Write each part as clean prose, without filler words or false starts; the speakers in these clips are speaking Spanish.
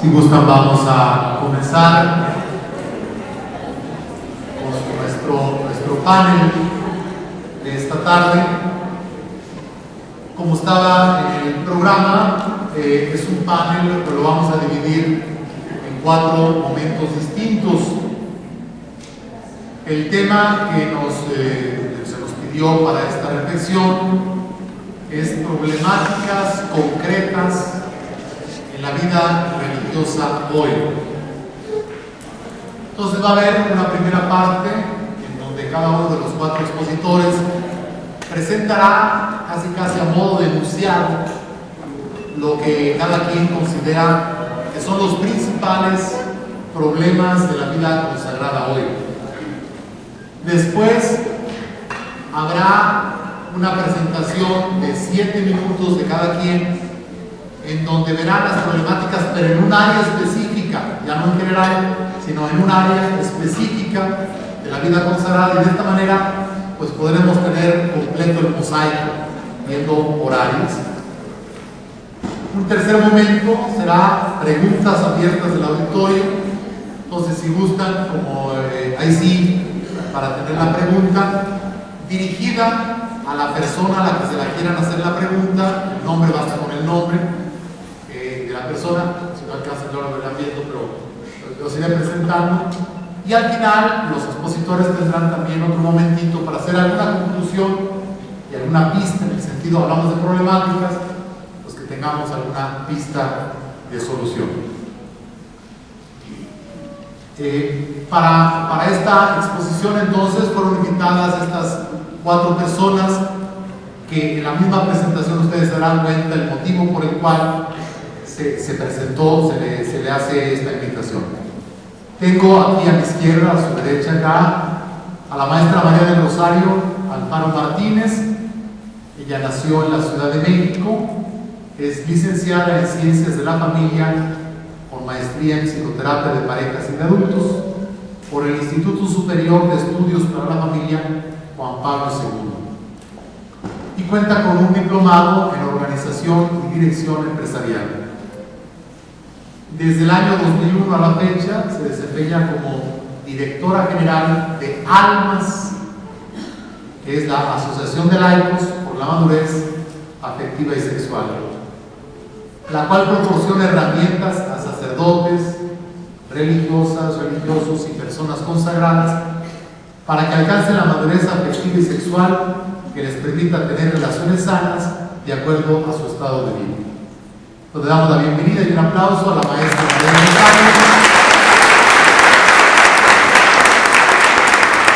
Si gustan, vamos a comenzar con nuestro panel de esta tarde. Como estaba en el programa, es un panel que lo vamos a dividir en 4 momentos distintos. El tema que se nos pidió para esta reflexión es problemáticas concretas en la vida religiosa hoy. Entonces va a haber una primera parte en donde cada uno de los 4 expositores presentará casi a modo de enunciado lo que cada quien considera que son los principales problemas de la vida consagrada hoy. Después habrá una presentación de 7 minutos de cada quien, en donde verán las problemáticas, pero en un área específica, ya no en general, sino en un área específica de la vida consagrada, y de esta manera pues podremos tener completo el mosaico, viendo por áreas. Un tercer momento será preguntas abiertas del auditorio. Entonces, si gustan, como ahí sí, para tener la pregunta dirigida a la persona a la que se la quieran hacer la pregunta, el nombre basta con el nombre de la persona, si no alcanzan ya lo verán viendo, pero los iré presentando. Y al final, los expositores tendrán también otro momentito para hacer alguna conclusión y alguna pista, en el sentido, hablamos de problemáticas, pues que tengamos alguna pista de solución. Para esta exposición, entonces, fueron invitadas estas 4 personas que en la misma presentación ustedes se darán cuenta el motivo por el cual se presentó, se le hace esta invitación. Tengo aquí a mi izquierda, a su derecha acá, a la maestra María del Rosario Alfaro Martínez. Ella nació en la Ciudad de México, es licenciada en Ciencias de la Familia, con maestría en Psicoterapia de Parejas y de Adultos, por el Instituto Superior de Estudios para la Familia Juan Pablo II, y cuenta con un diplomado en Organización y Dirección Empresarial. Desde el año 2001 a la fecha se desempeña como directora general de ALMAS, que es la Asociación de Laicos por la Madurez Afectiva y Sexual, la cual proporciona herramientas a sacerdotes, religiosas, religiosos y personas consagradas para que alcancen la madurez afectiva y sexual que les permita tener relaciones sanas de acuerdo a su estado de vida. Le damos la bienvenida y un aplauso a la maestra María del Rosario.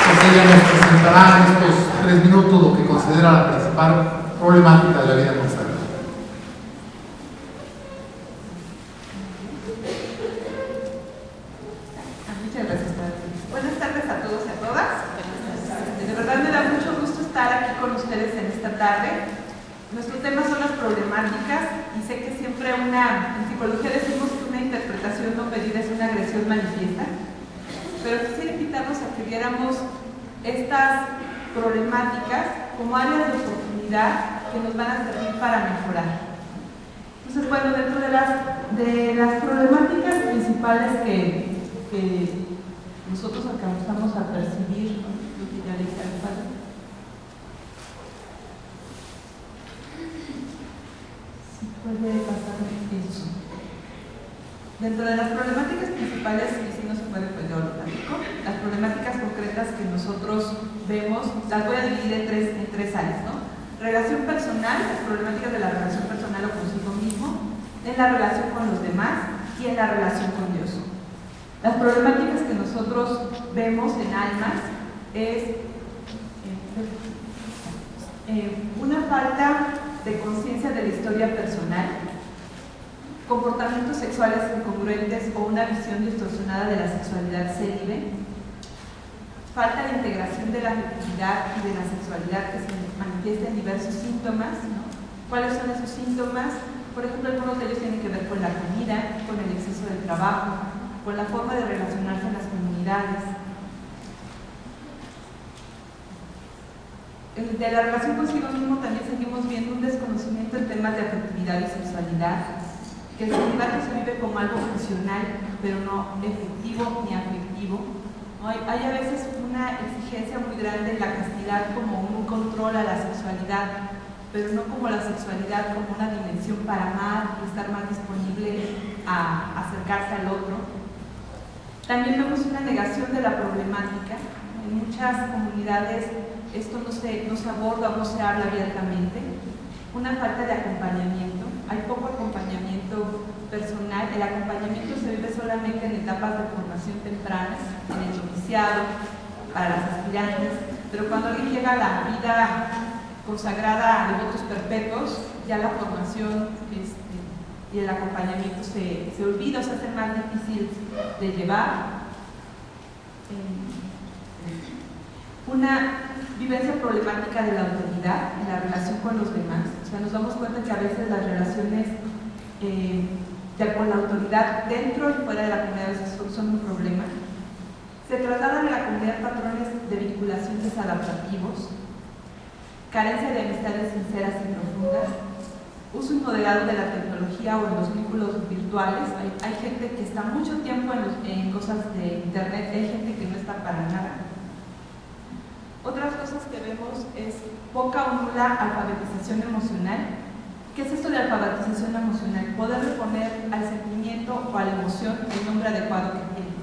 Pues ella nos presentará en estos 3 minutos lo que considera la principal problemática de la vida consagrada. Muchas gracias, padre. Buenas tardes a todos y a todas. De verdad me da mucho gusto estar aquí con ustedes en esta tarde. Nuestro tema son las problemáticas, y sé que siempre en psicología decimos que una interpretación no medida es una agresión manifiesta, pero quisiera invitarnos a que viéramos estas problemáticas como áreas de oportunidad que nos van a servir para mejorar. Entonces, bueno, dentro de las problemáticas principales que nosotros alcanzamos a percibir, lo que ya le dije al padre, puede pasar eso. Dentro de las problemáticas principales, y si no se puede, pues yo lo platico, las problemáticas concretas que nosotros vemos, las voy a dividir en tres áreas, ¿no? Relación personal, las problemáticas de la relación personal o consigo mismo, en la relación con los demás y en la relación con Dios. Las problemáticas que nosotros vemos en almas es una falta de conciencia de la historia personal, comportamientos sexuales incongruentes o una visión distorsionada de la sexualidad célibe, falta de integración de la afectividad y de la sexualidad que se manifiesta en diversos síntomas, ¿no? ¿Cuáles son esos síntomas? Por ejemplo, algunos de ellos tienen que ver con la comida, con el exceso del trabajo, con la forma de relacionarse en las comunidades. De la relación consigo mismo también seguimos viendo un desconocimiento en temas de afectividad y sexualidad, que el celibato se vive como algo funcional, pero no efectivo ni afectivo. Hay a veces una exigencia muy grande en la castidad como un control a la sexualidad, pero no como la sexualidad como una dimensión para amar y estar más disponible a acercarse al otro. También vemos una negación de la problemática. En muchas comunidades esto no se aborda o no se habla abiertamente. Una falta de acompañamiento. Hay poco acompañamiento personal. El acompañamiento se vive solamente en etapas de formación temprana, en el noviciado, para las aspirantes, pero cuando alguien llega a la vida consagrada a devotos perpetuos, ya la formación y el acompañamiento se olvida, se hace más difícil de llevar. Una vivencia problemática de la autoridad en la relación con los demás. O sea, nos damos cuenta que a veces las relaciones con la autoridad dentro y fuera de la comunidad son un problema. Se trasladan a la comunidad patrones de vinculación desadaptativos, carencia de amistades sinceras y profundas, uso inmoderado de la tecnología o en los vínculos virtuales. Hay gente que está mucho tiempo en cosas de internet, hay gente que no está para nada. Otras cosas que vemos es poca o nula alfabetización emocional. ¿Qué es esto de alfabetización emocional? Poder poner al sentimiento o a la emoción el nombre adecuado que tiene.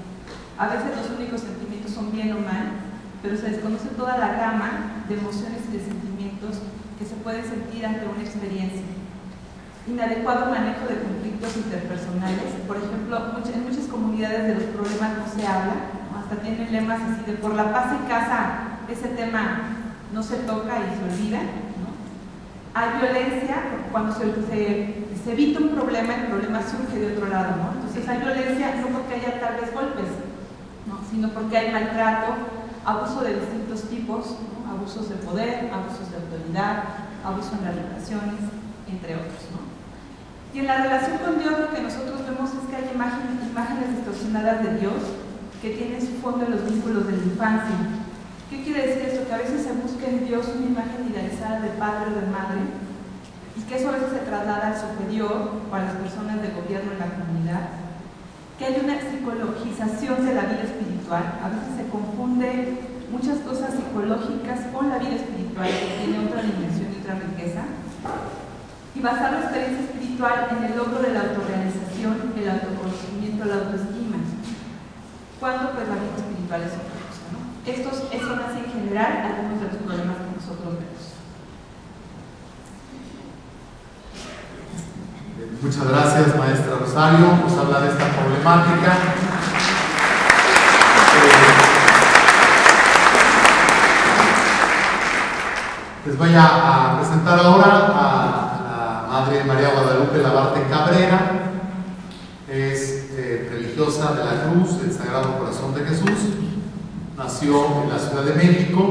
A veces los únicos sentimientos son bien o mal, pero se desconoce toda la gama de emociones y de sentimientos que se pueden sentir ante una experiencia. Inadecuado manejo de conflictos interpersonales. Por ejemplo, en muchas comunidades de los problemas no se habla, ¿no? Hasta tienen lemas así de por la paz en casa, ese tema no se toca y se olvida, ¿no? Hay violencia, porque cuando se evita un problema, el problema surge de otro lado, ¿no? Entonces hay violencia no porque haya tal vez golpes, ¿no? Sino porque hay maltrato, abuso de distintos tipos, ¿no? Abusos de poder, abusos de autoridad, abuso en las relaciones, entre otros, ¿no? Y en la relación con Dios lo que nosotros vemos es que hay imágenes distorsionadas de Dios que tienen su fondo en los vínculos de la infancia. ¿Qué quiere decir esto? Que a veces se busca en Dios una imagen idealizada de padre o de madre y que eso a veces se traslada al superior o a las personas de gobierno en la comunidad. Que hay una psicologización de la vida espiritual. A veces se confunde muchas cosas psicológicas con la vida espiritual, que tiene otra dimensión y otra riqueza. Y basar la experiencia espiritual en el logro de la autorrealización, el autoconocimiento, la autoestima. Cuando pues la vida espiritual es otra cosa, ¿no? Estos son así en general algunos de los problemas que nosotros vemos. Muchas gracias, maestra Rosario. Nos habla de esta problemática. Les voy a presentar ahora a la Madre María Guadalupe Labarte Cabrera. Es religiosa de la Cruz del Sagrado Corazón de Jesús. Nació en la Ciudad de México,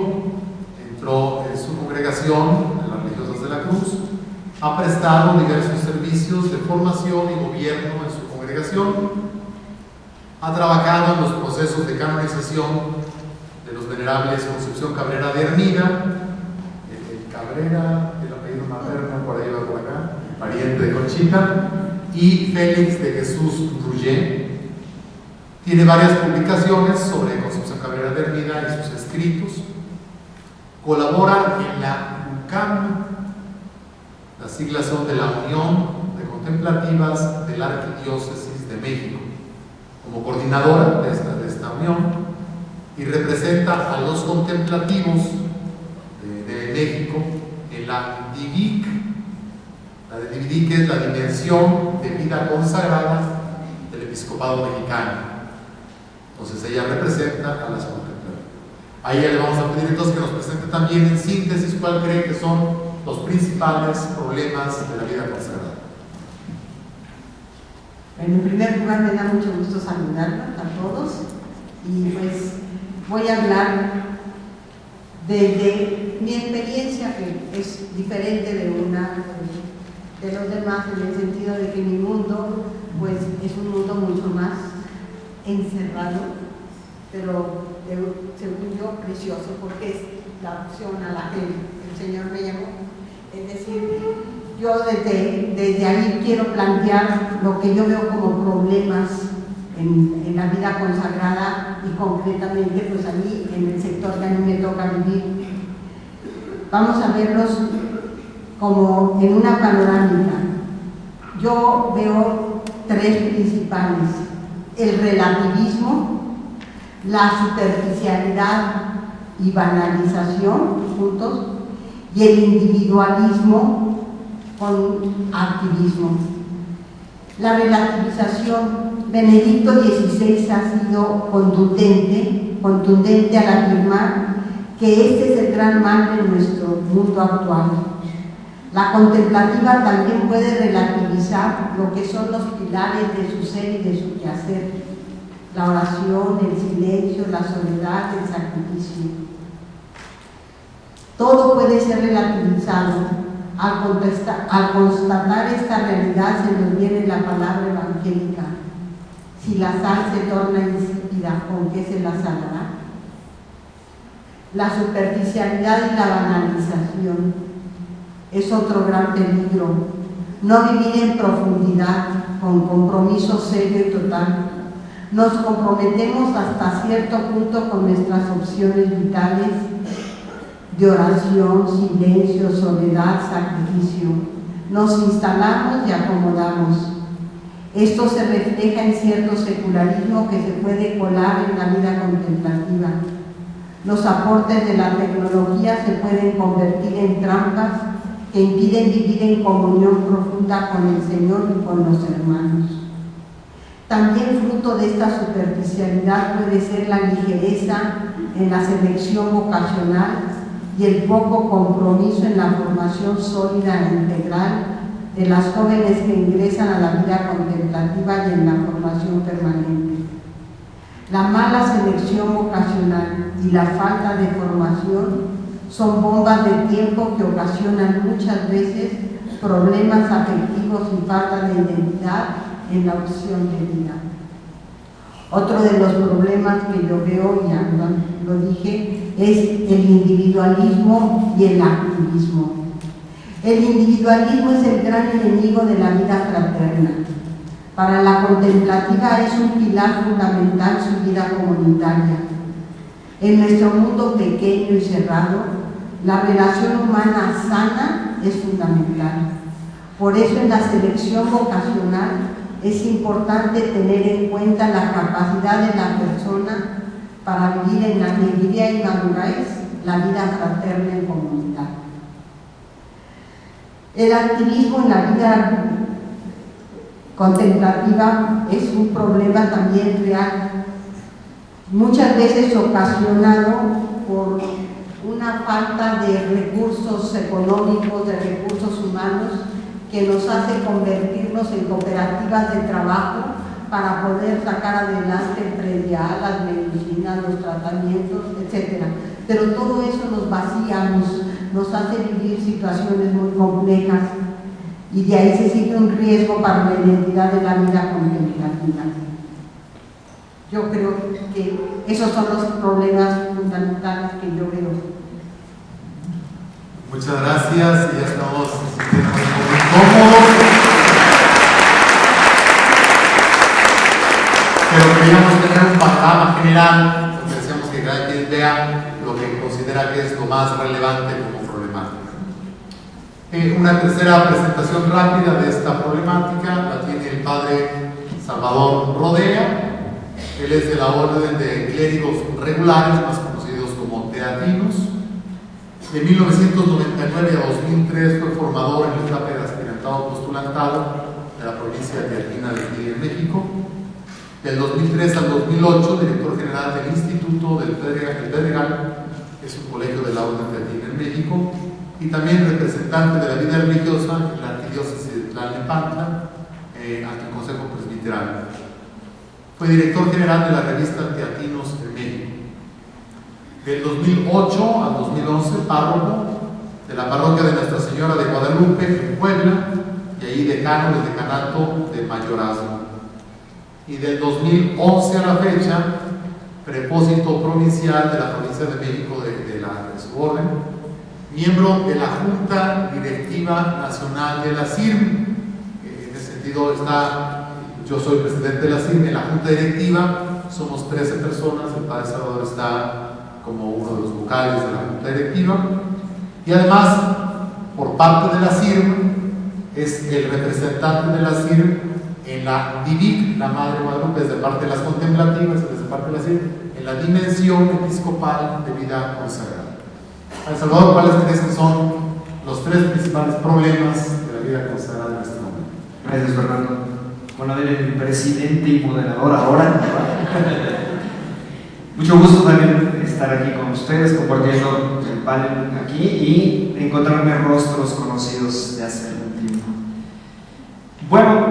entró en su congregación de las Religiosas de la Cruz. Ha prestado diversos servicios de formación y gobierno en su congregación. Ha trabajado en los procesos de canonización de los venerables Concepción Cabrera de Hermida, Cabrera, el apellido materno, por ahí va por acá, pariente de Conchita, y Félix de Jesús Ruggier. Tiene varias publicaciones sobre Concepción Cabrera de Hermida y sus escritos. Colabora en la UCAM. Las siglas son de la Unión de Contemplativas de la Arquidiócesis de México, como coordinadora de esta unión, y representa a los contemplativos de México en la DIVIC. La de DIVIC es la Dimensión de Vida Consagrada del Episcopado Mexicano. Entonces ella representa a las contemplativas. A ella le vamos a pedir entonces que nos presente también en síntesis cuál cree que son los principales problemas de la vida consagrada. Bueno, en primer lugar me da mucho gusto saludarlos a todos y pues voy a hablar de mi experiencia, que es diferente de los demás, en el sentido de que mi mundo pues es un mundo mucho más encerrado, pero según yo precioso, porque es la opción a la que el Señor me llamó. Es decir, yo desde ahí quiero plantear lo que yo veo como problemas en la vida consagrada y concretamente pues a mí en el sector que a mí me toca vivir. Vamos a verlos como en una panorámica. Yo veo tres principales: el relativismo, la superficialidad y banalización juntos, y el individualismo con activismo. La relativización, Benedicto XVI ha sido contundente al afirmar que este es el gran mal de nuestro mundo actual. La contemplativa también puede relativizar lo que son los pilares de su ser y de su quehacer: la oración, el silencio, la soledad, el sacrificio. Todo puede ser relativizado. Al constatar esta realidad se nos viene la palabra evangélica: si la sal se torna insípida, ¿con qué se la salará? La superficialidad y la banalización es otro gran peligro. No vivir en profundidad, con compromiso serio y total. Nos comprometemos hasta cierto punto con nuestras opciones vitales de oración, silencio, soledad, sacrificio. Nos instalamos y acomodamos. Esto se refleja en cierto secularismo que se puede colar en la vida contemplativa. Los aportes de la tecnología se pueden convertir en trampas que impiden vivir en comunión profunda con el Señor y con los hermanos. También fruto de esta superficialidad puede ser la ligereza en la selección vocacional y el poco compromiso en la formación sólida e integral de las jóvenes que ingresan a la vida contemplativa y en la formación permanente. La mala selección vocacional y la falta de formación son bombas de tiempo que ocasionan muchas veces problemas afectivos y falta de identidad en la opción de vida. Otro de los problemas que yo veo, ya lo dije, es el individualismo y el activismo. El individualismo es el gran enemigo de la vida fraterna. Para la contemplativa es un pilar fundamental su vida comunitaria. En nuestro mundo pequeño y cerrado, la relación humana sana es fundamental. Por eso en la selección vocacional es importante tener en cuenta la capacidad de la persona para vivir en la alegría y madurez la vida fraterna en comunidad. El activismo en la vida contemplativa es un problema también real, muchas veces ocasionado por una falta de recursos económicos, de recursos humanos, que nos hace convertirnos en cooperativas de trabajo para poder sacar adelante el predial, las medicinas, los tratamientos, etc. Pero todo eso nos vacía, nos hace vivir situaciones muy complejas y de ahí se sigue un riesgo para la identidad de la vida contemplativa. Yo creo que esos son los problemas fundamentales que yo veo. Muchas gracias, ya estamos muy cómodos. Pero queríamos tener un panorama general, donde decíamos que cada quien vea lo que considera que es lo más relevante como problemática. Una tercera presentación rápida de esta problemática la tiene el padre Salvador Rodea. Él es de la orden de clérigos regulares, más conocidos como teatinos. De 1999 a 2003 fue formador en la etapa de aspirantado postulantado de la provincia teatina de aquí en México. Del 2003 al 2008, director general del Instituto del Pedregal, que es un colegio de la orden teatina en México, y también representante de la vida religiosa en la arquidiócesis de Tlalnepantla, ante el Consejo Presbiteral. Fue director general de la revista Teatinos en México. Del 2008 al 2011, párroco de la parroquia de Nuestra Señora de Guadalupe en Puebla, y ahí decano del decanato de Mayorazgo. Y del 2011 a la fecha, prepósito provincial de la provincia de México de su orden, miembro de la Junta Directiva Nacional de la CIRM. En ese sentido yo soy presidente de la CIR, en la junta directiva somos 13 personas, el padre Salvador está como uno de los vocales de la junta directiva, y además, por parte de la CIR, es el representante de la CIR en la DIVIC, la Madre Guadalupe, desde parte de las contemplativas, desde parte de la CIR, en la dimensión episcopal de vida consagrada. Padre Salvador, ¿cuáles crees que son los 3 principales problemas de la vida consagrada en este momento? Gracias, Fernando. Bueno, eres mi presidente y moderador ahora. Mucho gusto también estar aquí con ustedes, compartiendo el panel aquí y encontrarme rostros conocidos de hace algún tiempo. Bueno,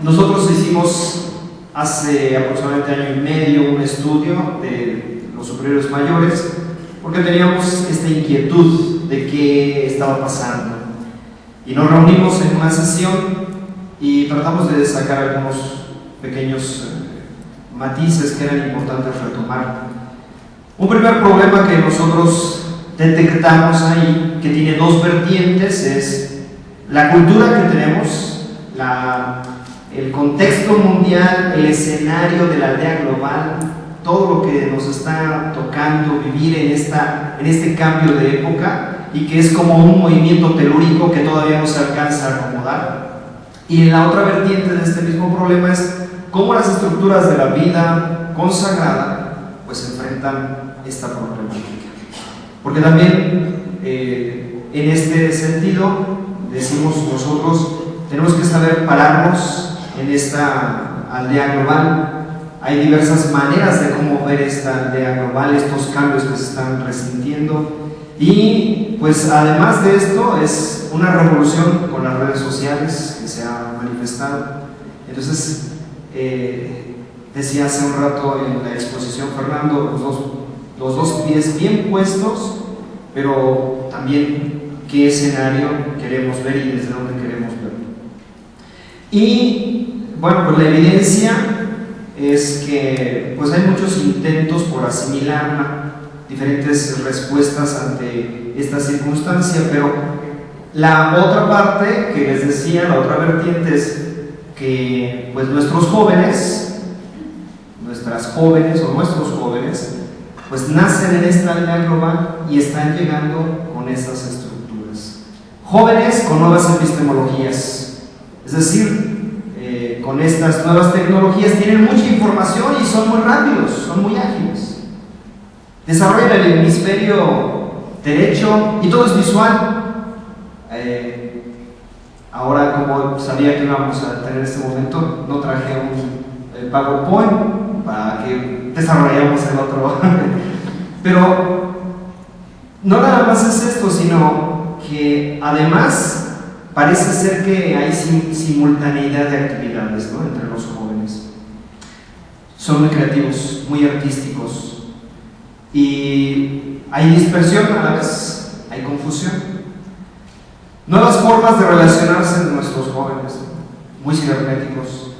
nosotros hicimos hace aproximadamente año y medio un estudio de los superiores mayores porque teníamos esta inquietud de qué estaba pasando. Y nos reunimos en una sesión y tratamos de sacar algunos pequeños matices que eran importantes retomar. Un primer problema que nosotros detectamos ahí, que tiene 2 vertientes, es la cultura que tenemos, el contexto mundial, el escenario de la aldea global, todo lo que nos está tocando vivir en este cambio de época, y que es como un movimiento telúrico que todavía no se alcanza a acomodar. Y la otra vertiente de este mismo problema es cómo las estructuras de la vida consagrada pues enfrentan esta problemática. Porque también en este sentido decimos nosotros tenemos que saber pararnos en esta aldea global. Hay diversas maneras de cómo ver esta aldea global, estos cambios que se están resintiendo. Y pues además de esto es una revolución con las redes sociales que se ha manifestado. Entonces decía hace un rato en la exposición Fernando, los dos pies bien puestos, pero también qué escenario queremos ver y desde dónde queremos ver. Y bueno, pues la evidencia es que pues hay muchos intentos por asimilar diferentes respuestas ante esta circunstancia, pero la otra parte que les decía, la otra vertiente es que pues nuestros jóvenes, nuestras jóvenes o nuestros jóvenes pues nacen en esta aldea global y están llegando con esas estructuras. Jóvenes con nuevas epistemologías, es decir, con estas nuevas tecnologías tienen mucha información y son muy rápidos, son muy ágiles. Desarrollan el hemisferio derecho y todo es visual. Ahora, como sabía que íbamos a tener este momento, no traje un PowerPoint para que desarrollemos el otro. Pero no nada más es esto, sino que además parece ser que hay simultaneidad de actividades, ¿no?, entre los jóvenes. Son muy creativos, muy artísticos, y hay dispersión a la vez, hay confusión. Nuevas formas de relacionarse de nuestros jóvenes, muy cibernéticos,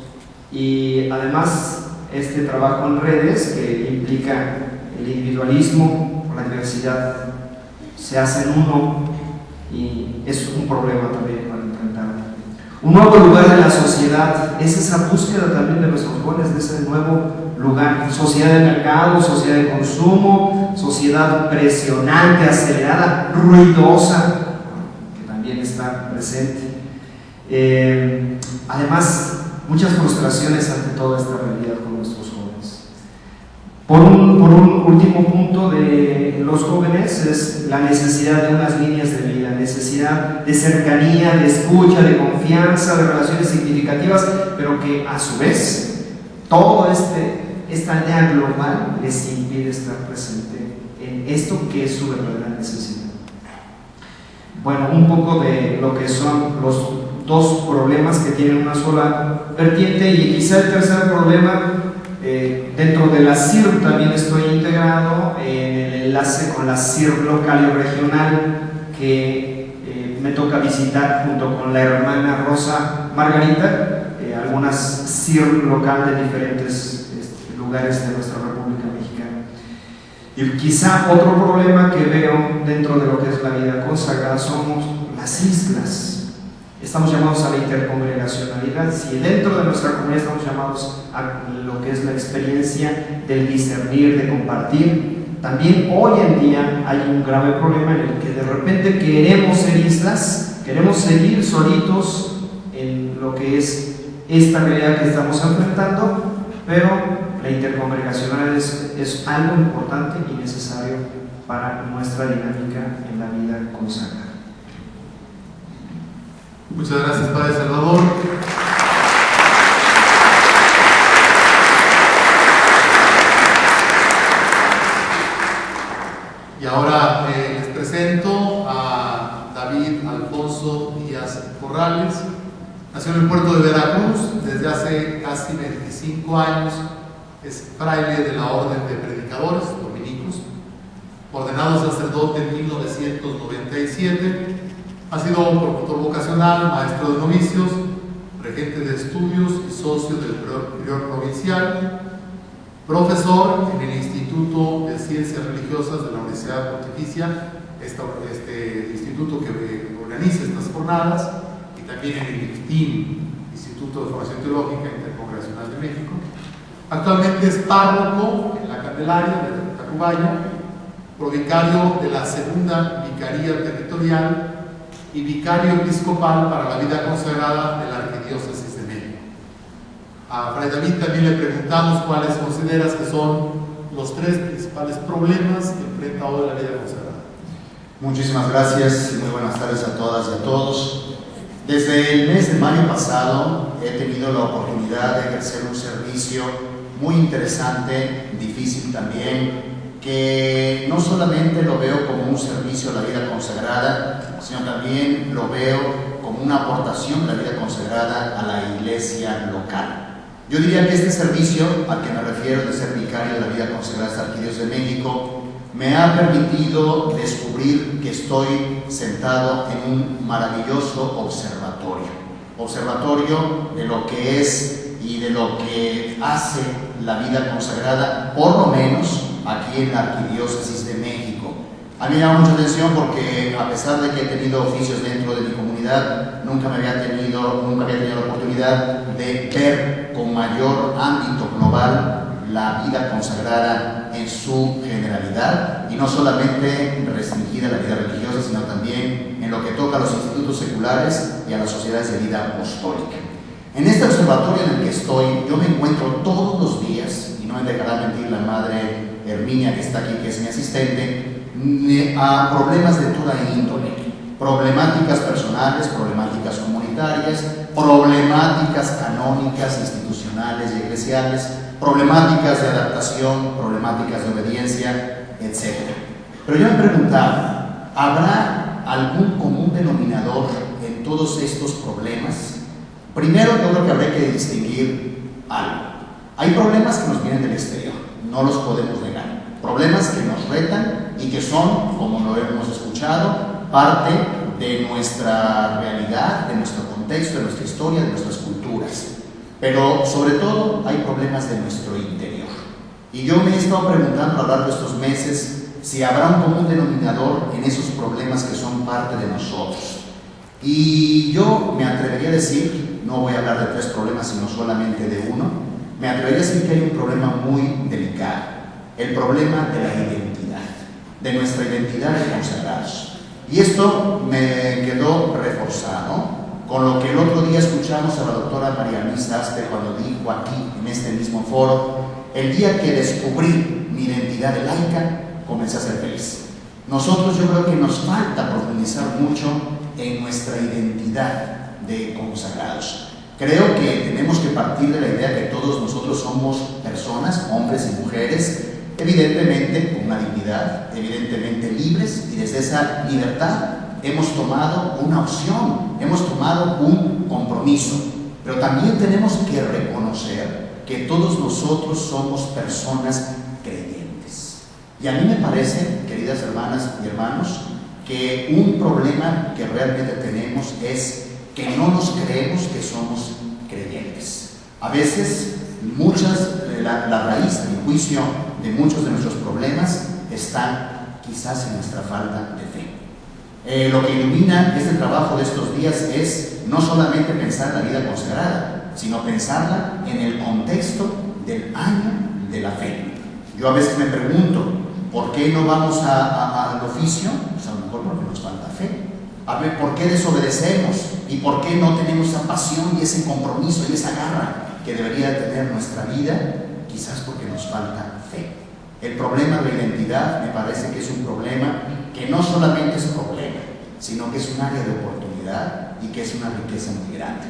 y además este trabajo en redes que implica el individualismo, la diversidad, se hacen uno y es un problema también para enfrentar. Un nuevo lugar en la sociedad es esa búsqueda también de nuestros jóvenes de ese nuevo lugar. Sociedad de mercado, sociedad de consumo, sociedad presionante, acelerada, ruidosa, que también está presente. Además, muchas frustraciones ante toda esta realidad con nuestros jóvenes. Por un último punto de los jóvenes es la necesidad de unas líneas de vida, necesidad de cercanía, de escucha, de confianza, de relaciones significativas, pero que a su vez todo esta aldea global les impide estar presente en esto que es su verdadera necesidad. Bueno, un poco de lo que son los 2 problemas que tienen una sola vertiente, y quizá el tercer problema. Dentro de la CIR también estoy integrado en el enlace con la CIR local y regional que me toca visitar junto con la hermana Rosa Margarita, algunas CIR local de diferentes lugares de nuestra República Mexicana. Y quizá otro problema que veo dentro de lo que es la vida consagrada somos las islas. estamos llamados a la intercongregacionalidad. Si dentro de nuestra comunidad estamos llamados a lo que es la experiencia del discernir, de compartir, también hoy en día hay un grave problema en el que de repente queremos ser islas, queremos seguir solitos en lo que es esta realidad que estamos enfrentando, pero la intercongregacionalidad es algo importante y necesario para nuestra dinámica en la vida consagrada. Muchas gracias, Padre Salvador. Y ahora les presento a David Alfonso Díaz Corrales. Nació en el puerto de Veracruz desde hace casi 25 años. Es fraile de la Orden de Predicadores Dominicos, ordenado sacerdote en 1997. Ha sido promotor vocacional, maestro de novicios, regente de estudios y socio del prior provincial, profesor en el Instituto de Ciencias Religiosas de la Universidad Pontificia, este instituto que organiza estas jornadas, y también en el IFTIM, Instituto de Formación Teológica Intercongregacional de México. Actualmente es párroco en la Candelaria de Tacubaya, provicario de la Segunda Vicaría Territorial y vicario episcopal para la vida consagrada de la Arquidiócesis de México. A Fray David también le preguntamos cuáles consideras que son los 3 principales problemas que enfrenta hoy la vida consagrada. Muchísimas gracias y muy buenas tardes a todas y a todos. Desde el mes de mayo pasado he tenido la oportunidad de ejercer un servicio muy interesante, difícil también, que no solamente lo veo como un servicio a la vida consagrada, sino también lo veo como una aportación de la vida consagrada a la iglesia local. Yo diría que este servicio al que me refiero, de ser vicario de la vida consagrada de esta Arquidiócesis de México, me ha permitido descubrir que estoy sentado en un maravilloso observatorio de lo que es y de lo que hace la vida consagrada, por lo menos aquí en la Arquidiócesis de México. A mí me llama mucha atención porque, a pesar de que he tenido oficios dentro de mi comunidad, nunca había tenido la oportunidad de ver con mayor ámbito global la vida consagrada en su generalidad, y no solamente restringida a la vida religiosa, sino también en lo que toca a los institutos seculares y a las sociedades de vida apostólica. En este observatorio en el que estoy, yo me encuentro todos los días, y no me dejará mentir la madre Herminia que está aquí, que es mi asistente, a problemas de toda índole, problemáticas personales, problemáticas comunitarias, problemáticas canónicas, institucionales y eclesiales, problemáticas de adaptación, problemáticas de obediencia, etc. Pero yo me preguntaba, ¿habrá algún común denominador en todos estos problemas? Primero, yo creo que habría que distinguir algo. Hay problemas que nos vienen del exterior, no los podemos negar. Problemas que nos retan y que son, como lo hemos escuchado, parte de nuestra realidad, de nuestro contexto, de nuestra historia, de nuestras culturas. Pero sobre todo hay problemas de nuestro interior. Y yo me he estado preguntando a lo largo de estos meses si habrá un común denominador en esos problemas que son parte de nosotros. Y yo me atrevería a decir, no voy a hablar de 3 problemas, sino solamente de uno, me atrevería a decir que hay un problema muy delicado, el problema de la identidad, de nuestra identidad de consagrados. Y esto me quedó reforzado con lo que el otro día escuchamos a la doctora María Luisa Aspe cuando dijo aquí, en este mismo foro: el día que descubrí mi identidad de laica, comencé a ser feliz. Nosotros, yo creo que nos falta profundizar mucho en nuestra identidad de consagrados. Creo que tenemos que partir de la idea que todos nosotros somos personas, hombres y mujeres, evidentemente con una dignidad, evidentemente libres, y desde esa libertad hemos tomado una opción, hemos tomado un compromiso, pero también tenemos que reconocer que todos nosotros somos personas creyentes. Y a mí me parece, queridas hermanas y hermanos, que un problema que realmente tenemos es que no nos creemos que somos creyentes. A veces, la raíz, a mi juicio, de muchos de nuestros problemas están quizás en nuestra falta de fe. Lo que ilumina este trabajo de estos días es no solamente pensar la vida consagrada, sino pensarla en el contexto del año de la fe. Yo a veces me pregunto, ¿por qué no vamos al oficio? Pues a lo mejor porque nos falta fe. A ver, ¿por qué desobedecemos? ¿Y por qué no tenemos esa pasión y ese compromiso y esa garra que debería tener nuestra vida? Quizás porque nos falta fe. El problema de la identidad me parece que es un problema que no solamente es problema, sino que es un área de oportunidad y que es una riqueza muy grande.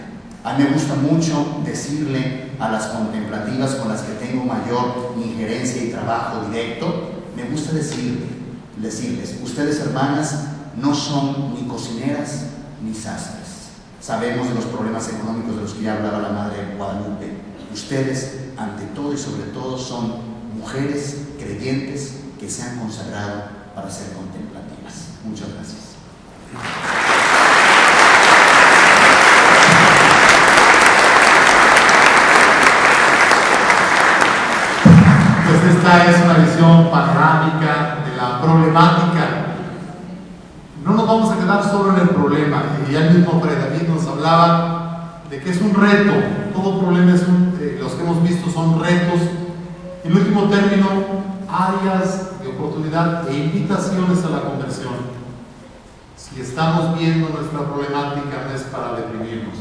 A mí me gusta mucho decirle a las contemplativas con las que tengo mayor injerencia y trabajo directo, me gusta decirles, ustedes hermanas no son ni cocineras ni sastres. Sabemos de los problemas económicos de los que ya hablaba la Madre de Guadalupe. Ustedes, ante todo y sobre todo, son mujeres creyentes que se han consagrado para ser contemplativas. Muchas gracias. Pues esta es una visión panorámica de la problemática. No nos vamos a quedar solo en el problema, y ya el mismo Fray David nos hablaba de que es un reto. Todo problema es los que hemos visto son retos. En último término, áreas de oportunidad e invitaciones a la conversión. Si estamos viendo nuestra problemática, no es para deprimirnos,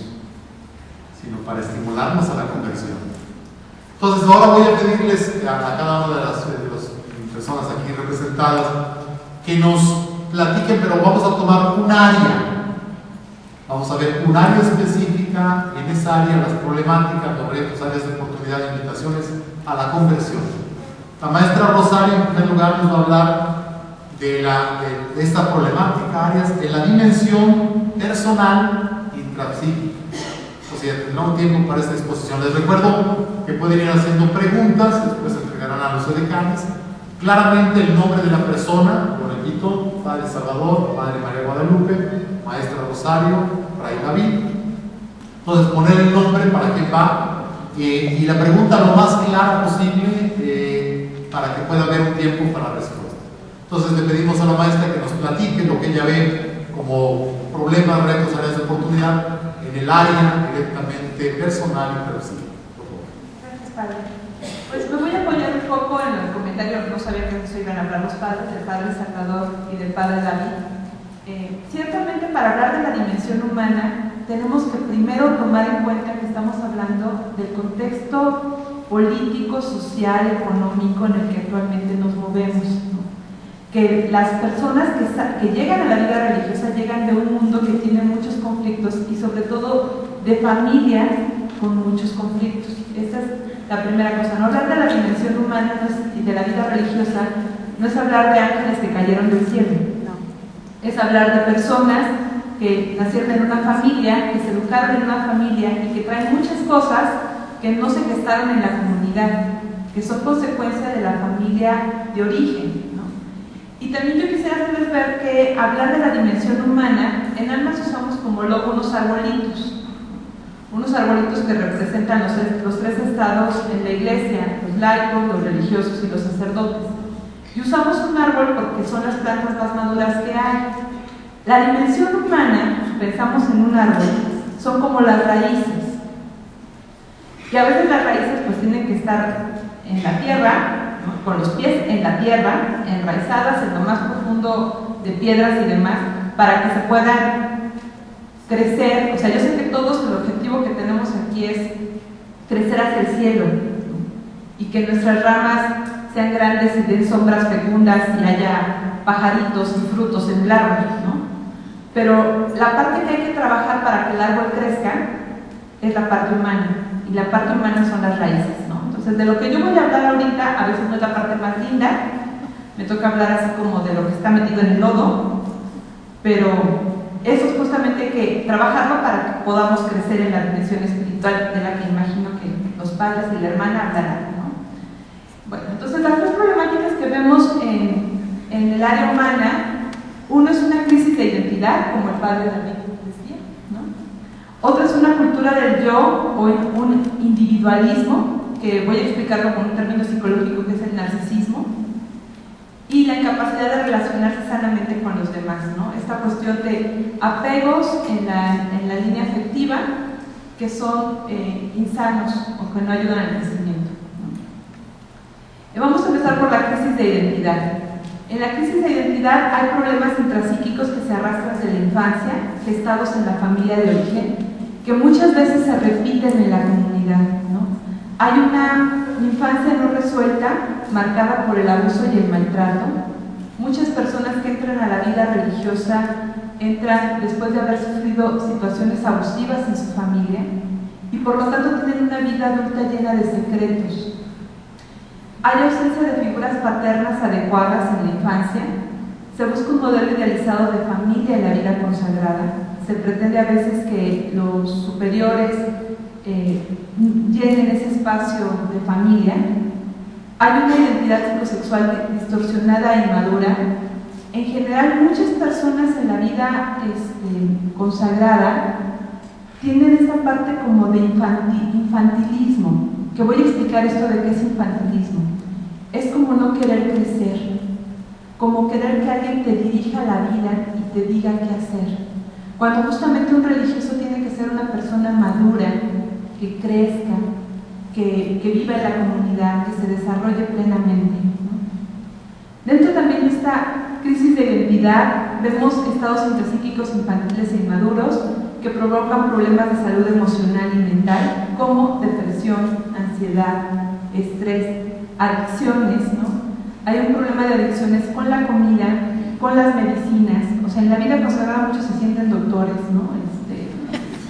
sino para estimularnos a la conversión. Entonces, ahora voy a pedirles a cada una de las personas aquí representadas que nos platiquen, pero vamos a tomar un área. Vamos a ver un área específica, y en esa área las problemáticas, los retos, áreas de oportunidad e invitaciones a la conversión. La maestra Rosario, en primer lugar, nos va a hablar de esta problemática, áreas de la dimensión personal intrapsíquica. O sea, tendrá un tiempo para esta exposición. Les recuerdo que pueden ir haciendo preguntas, después entregarán a los edecanes. Claramente el nombre de la persona, lo repito, Padre Salvador, Madre María Guadalupe, Maestra Rosario, Fray David. Entonces, poner el nombre para qué va, y la pregunta lo más clara posible, para que pueda haber un tiempo para respuesta. Entonces, le pedimos a la maestra que nos platique lo que ella ve como problemas, retos, áreas de oportunidad en el área directamente personal y personal. Gracias, Padre. Pues me voy a apoyar un poco en el comentario, no sabía que se iban a hablar los padres, del Padre Salvador y del Padre David. Ciertamente, para hablar de la dimensión humana, tenemos que primero tomar en cuenta que estamos hablando del contexto político, social, económico en el que actualmente nos movemos, ¿no? Que las personas que llegan a la vida religiosa llegan de un mundo que tiene muchos conflictos, y sobre todo de familias con muchos conflictos. Esa es la primera cosa. No hablar de la dimensión humana y de la vida religiosa no es hablar de ángeles que cayeron del cielo, no. Es hablar de personas que nacieron en una familia, que se educaron en una familia y que traen muchas cosas que no se gestaron en la comunidad, que son consecuencia de la familia de origen, ¿no? Y también yo quisiera hacerles ver que hablar de la dimensión humana, en Almas usamos como logo unos arbolitos que representan los tres estados en la iglesia: los laicos, los religiosos y los sacerdotes. Y usamos un árbol porque son las plantas más maduras que hay. La dimensión humana, pensamos en un árbol, son como las raíces. Y a veces las raíces pues tienen que estar en la tierra, ¿no? Con los pies en la tierra, enraizadas en lo más profundo de piedras y demás, para que se puedan crecer. O sea, yo sé que todos el objetivo que tenemos aquí es crecer hacia el cielo, ¿no? Y que nuestras ramas sean grandes y den sombras fecundas y haya pajaritos y frutos en el árbol, ¿no? Pero la parte que hay que trabajar para que el árbol crezca es la parte humana, y la parte humana son las raíces, ¿no? Entonces, de lo que yo voy a hablar ahorita, a veces no es la parte más linda, me toca hablar así como de lo que está metido en el lodo, pero eso es justamente que trabajarlo para que podamos crecer en la dimensión espiritual, de la que imagino que los padres y la hermana hablarán, ¿no? Bueno, entonces las dos problemáticas que vemos en el área humana, uno es una crisis de identidad, como el padre David decía, ¿no? Otro es una cultura del yo, o un individualismo, que voy a explicarlo con un término psicológico que es el narcisismo. y la incapacidad de relacionarse sanamente con los demás, ¿no? Esta cuestión de apegos en la línea afectiva que son insanos o que no ayudan al crecimiento, ¿no? Vamos a empezar por la crisis de identidad. En la crisis de identidad hay problemas intrapsíquicos que se arrastran desde la infancia, gestados en la familia de origen, que muchas veces se repiten en la comunidad, ¿no? Hay una infancia no resuelta, marcada por el abuso y el maltrato. Muchas personas que entran a la vida religiosa entran después de haber sufrido situaciones abusivas en su familia y por lo tanto tienen una vida adulta llena de secretos. Hay ausencia de figuras paternas adecuadas en la infancia. Se busca un modelo idealizado de familia en la vida consagrada. Se pretende a veces que los superiores llenen ese espacio de familia. Hay una identidad psicosexual distorsionada e inmadura. En general, muchas personas en la vida consagrada tienen esta parte como de infantilismo, que voy a explicar esto de qué es infantilismo. Es como no querer crecer, como querer que alguien te dirija la vida y te diga qué hacer. Cuando justamente un religioso tiene que ser una persona madura, que crezca, que viva en la comunidad, que se desarrolle plenamente, ¿no? Dentro también de esta crisis de identidad vemos estados intrapsíquicos infantiles e inmaduros que provocan problemas de salud emocional y mental como depresión, ansiedad, estrés, adicciones, ¿no? Hay un problema de adicciones con la comida, con las medicinas. O sea, en la vida consagrada muchos se sienten doctores, ¿no?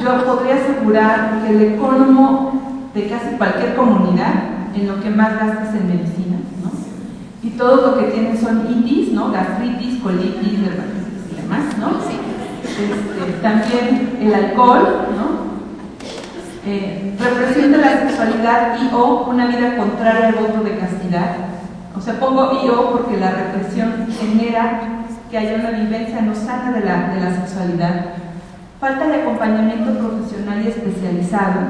Yo podría asegurar que el economo de casi cualquier comunidad en lo que más gasta es en medicinas, ¿no? Y todo lo que tienen son itis, ¿no? Gastritis, colitis, dermatitis y demás, ¿no? Sí. También el alcohol, ¿no? Representa la sexualidad y o una vida contraria al voto de castidad. O sea, pongo y o porque la represión genera que haya una vivencia no sana de la sexualidad. Falta de acompañamiento profesional y especializado.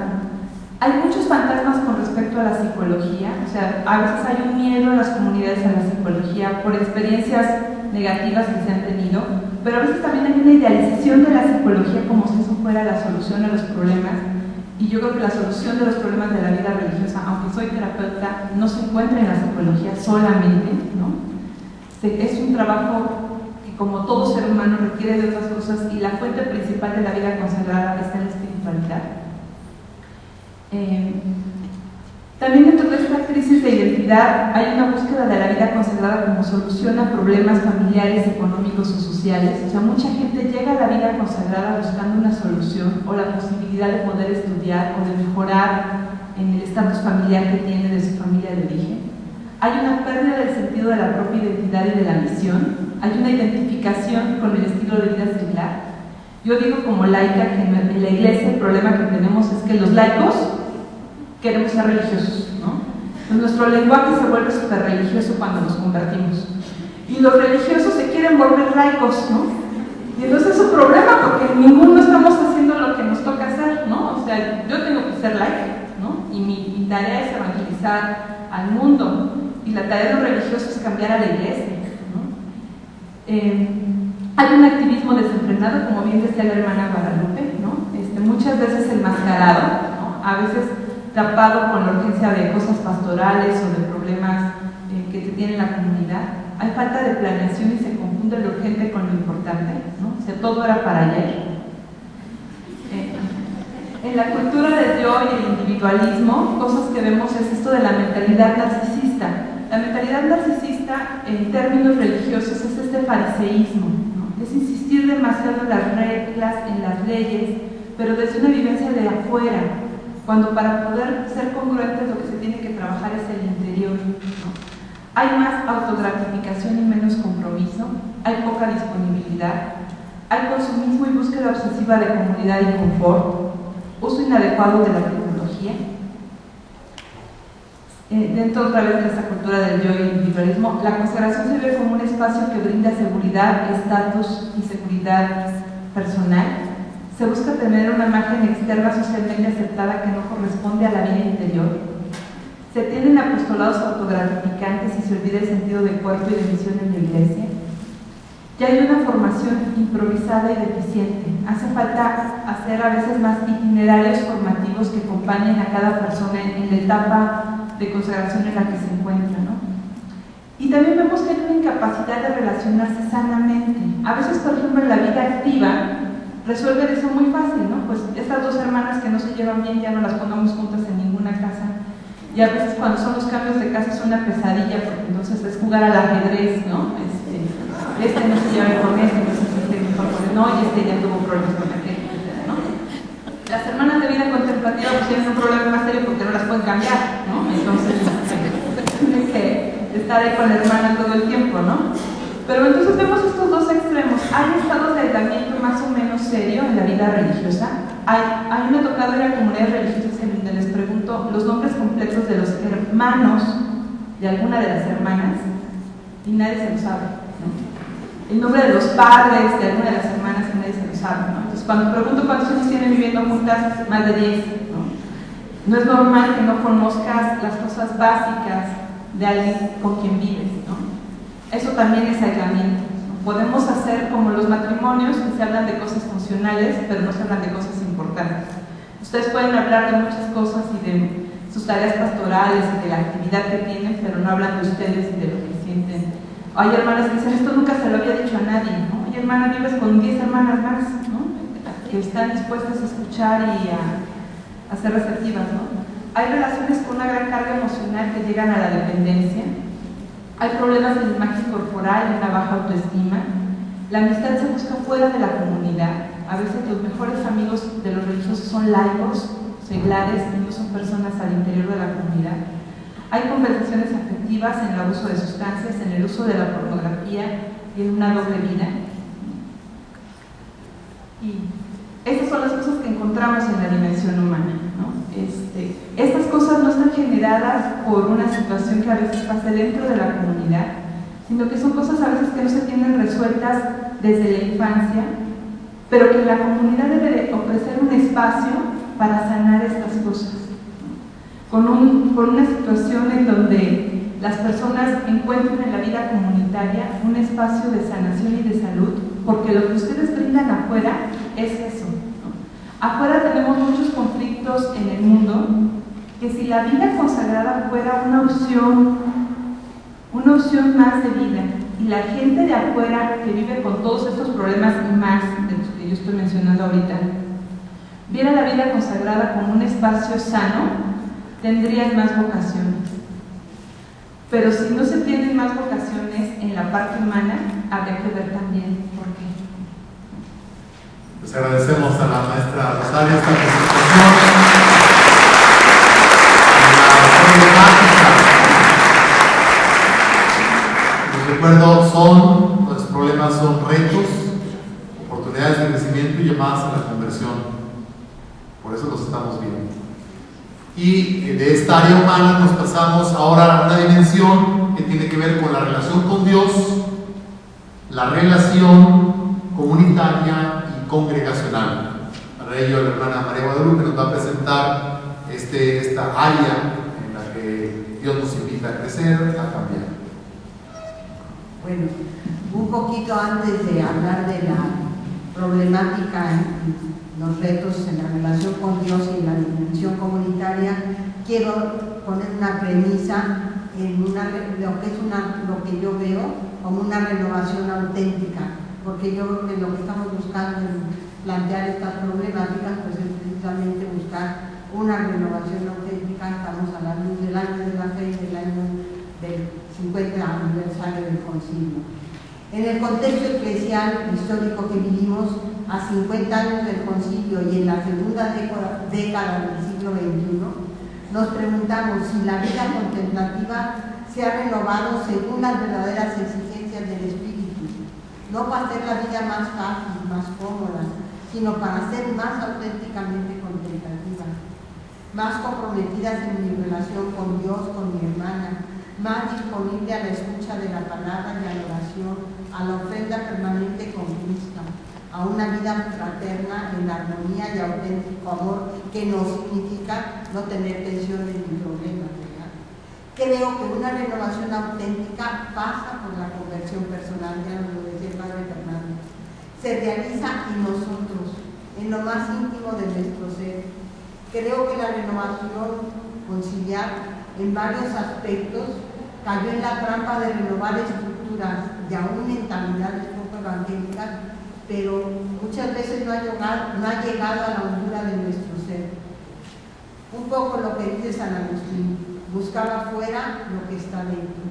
Hay muchos fantasmas con respecto a la psicología, o sea, a veces hay un miedo en las comunidades a la psicología por experiencias negativas que se han tenido, pero a veces también hay una idealización de la psicología como si eso fuera la solución a los problemas, y yo creo que la solución de los problemas de la vida religiosa, aunque soy terapeuta, no se encuentra en la psicología solamente, ¿no? Es un trabajo que, como todo ser humano, requiere de otras cosas, y la fuente principal de la vida consagrada está en la espiritualidad. También dentro de esta crisis de identidad hay una búsqueda de la vida consagrada como solución a problemas familiares, económicos o sociales. O sea, mucha gente llega a la vida consagrada buscando una solución o la posibilidad de poder estudiar o de mejorar en el estatus familiar que tiene de su familia de origen. Hay una pérdida del sentido de la propia identidad y de la misión. Hay una identificación con el estilo de vida seglar. Yo digo como laica que en la iglesia el problema que tenemos es que los laicos queremos ser religiosos, ¿no? Entonces nuestro lenguaje se vuelve súper religioso cuando nos convertimos. Y los religiosos se quieren volver laicos, ¿no? Y entonces es un problema porque ninguno estamos haciendo lo que nos toca hacer, ¿no? O sea, yo tengo que ser laica, ¿no? Y mi tarea es evangelizar al mundo. Y la tarea de los religiosos es cambiar a la iglesia, ¿no? Hay un activismo desenfrenado, como bien decía la hermana Guadalupe, ¿no? Muchas veces enmascarado, ¿no? A veces tapado con la urgencia de cosas pastorales o de problemas que se tiene en la comunidad. Hay falta de planeación y se confunde lo urgente con lo importante, ¿no? O sea, todo era para ayer. En la cultura del yo y el individualismo, cosas que vemos es esto de la mentalidad narcisista. La mentalidad narcisista, en términos religiosos, es este fariseísmo, ¿no? Es insistir demasiado en las reglas, en las leyes, pero desde una vivencia de afuera, cuando para poder ser congruentes lo que se tiene que trabajar es el interior, ¿no? Hay más autogratificación y menos compromiso, hay poca disponibilidad, hay consumismo y búsqueda obsesiva de comodidad y confort, uso inadecuado de la tecnología. Dentro otra vez de esta cultura del yo y el individualismo, la consagración se ve como un espacio que brinda seguridad, estatus y seguridad personal. Se busca tener una imagen externa socialmente aceptada que no corresponde a la vida interior. Se tienen apostolados autogratificantes y se olvida el sentido de cuerpo y de misión en la iglesia. Ya hay una formación improvisada y deficiente. Hace falta hacer a veces más itinerarios formativos que acompañen a cada persona en la etapa de consagración en la que se encuentra, ¿no? Y también vemos que hay una incapacidad de relacionarse sanamente. A veces, por ejemplo, en la vida activa, resuelven eso muy fácil, ¿no? Pues estas dos hermanas que no se llevan bien, ya no las pongamos juntas en ninguna casa. Y a veces cuando son los cambios de casa es una pesadilla, porque entonces es jugar al ajedrez, ¿no? Este no se lleva con este, entonces este mejor con el no, y este ya tuvo problemas con aquel, ¿no? Las hermanas de vida contemplativa pues tienen un problema más serio porque no las pueden cambiar, ¿no? Entonces tienen que estar ahí con la hermana todo el tiempo, ¿no? Pero entonces vemos estos dos extremos. Hay estados de aislamiento más o menos serio en la vida religiosa. A mí me ha tocado ir a comunidades religiosas en donde les pregunto los nombres completos de los hermanos de alguna de las hermanas y nadie se lo sabe, ¿no? El nombre de los padres de alguna de las hermanas y nadie se lo sabe, ¿no? Entonces cuando pregunto cuántos años tienen viviendo juntas, más de 10, ¿no? No es normal que no conozcas las cosas básicas de alguien con quien vives, ¿no? Eso también es aislamiento, ¿no? Podemos hacer como los matrimonios, que se hablan de cosas funcionales, pero no se hablan de cosas importantes. Ustedes pueden hablar de muchas cosas y de sus tareas pastorales y de la actividad que tienen, pero no hablan de ustedes y de lo que sienten. Hay hermanas que dicen, esto nunca se lo había dicho a nadie, ¿no? Hay hermanas, vives con 10 hermanas más, ¿no? Que están dispuestas a escuchar y a ser receptivas, ¿no? Hay relaciones con una gran carga emocional que llegan a la dependencia. Hay problemas de imagen corporal y una baja autoestima. La amistad se busca fuera de la comunidad. A veces los mejores amigos de los religiosos son laicos, seglares, y no son personas al interior de la comunidad. Hay conversaciones afectivas en el abuso de sustancias, en el uso de la pornografía y en una doble vida. Y estas son las cosas que encontramos en la dimensión humana, ¿no? Estas cosas no están generadas por una situación que a veces pasa dentro de la comunidad, sino que son cosas a veces que no se tienen resueltas desde la infancia, pero que la comunidad debe de ofrecer un espacio para sanar estas cosas, con una situación en donde las personas encuentren en la vida comunitaria un espacio de sanación y de salud, porque lo que ustedes brindan afuera es eso, ¿no? Afuera tenemos muchos conflictos en el mundo, que si la vida consagrada fuera una opción más de vida, y la gente de afuera que vive con todos estos problemas y más de los que yo estoy mencionando ahorita, viera la vida consagrada como un espacio sano, tendrías más vocaciones. Pero si no se tienen más vocaciones en la parte humana, habría que ver también por qué. Les agradecemos a la maestra Rosario esta presentación. Les recuerdo, los problemas son retos, oportunidades de crecimiento y llamadas a la conversión. Por eso los estamos viendo. Y de esta área humana nos pasamos ahora a una dimensión que tiene que ver con la relación con Dios, la relación comunitaria y congregacional. Para ello la hermana María Guadalupe nos va a presentar esta área en la que Dios nos invita a crecer, a cambiar. Bueno, un poquito antes de hablar de la problemática, los retos en la relación con Dios y en la dimensión comunitaria, quiero poner una premisa en lo que yo veo como una renovación auténtica, porque yo creo que lo que estamos buscando en plantear estas problemáticas pues es precisamente buscar una renovación auténtica. Estamos a la luz del año de la fe, del año del 50 aniversario del concilio. En el contexto eclesial histórico que vivimos, a 50 años del concilio y en la segunda década del siglo XXI, nos preguntamos si la vida contemplativa se ha renovado según las verdaderas exigencias del espíritu, no para hacer la vida más fácil, más cómoda, sino para ser más auténticamente contemplativa, más comprometidas en mi relación con Dios, con mi hermana, más disponible a la escucha de la palabra y a la oración, a la ofrenda permanente con Cristo, a una vida fraterna en armonía y auténtico amor, que no significa no tener tensiones ni problemas, ¿verdad? Creo que una renovación auténtica pasa por la conversión personal, ya nos lo decía el Padre Fernando. Se realiza en nosotros, en lo más íntimo de nuestro ser. Creo que la renovación conciliar en varios aspectos cayó en la trampa de renovar estructuras y aún mentalidades poco evangélicas, pero muchas veces no ha llegado a la hondura de nuestro ser. Un poco lo que dice San Agustín: buscaba fuera lo que está dentro.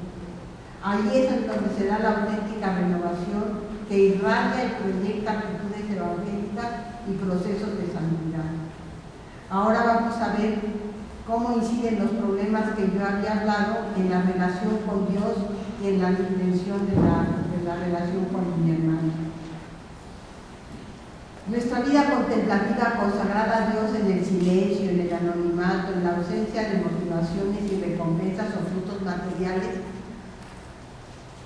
Ahí es en donde se da la auténtica renovación que irradia y proyecta actitudes evangélicas y procesos de santidad. Ahora vamos a ver cómo inciden los problemas que yo había hablado en la relación con Dios y en la dimensión de la relación con mi hermano. Nuestra vida contemplativa consagrada a Dios en el silencio, en el anonimato, en la ausencia de motivaciones y recompensas o frutos materiales,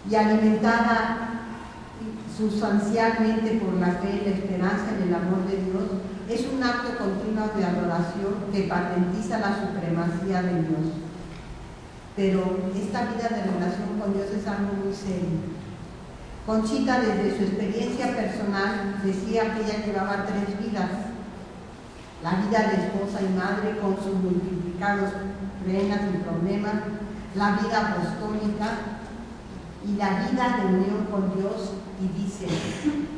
y alimentada sustancialmente por la fe, la esperanza y el amor de Dios, es un acto continuo de adoración que patentiza la supremacía de Dios. Pero esta vida de relación con Dios es algo muy serio. Conchita, desde su experiencia personal, decía que ella llevaba 3 vidas: la vida de esposa y madre con sus multiplicados penas y problemas, la vida apostólica y la vida de unión con Dios, y dice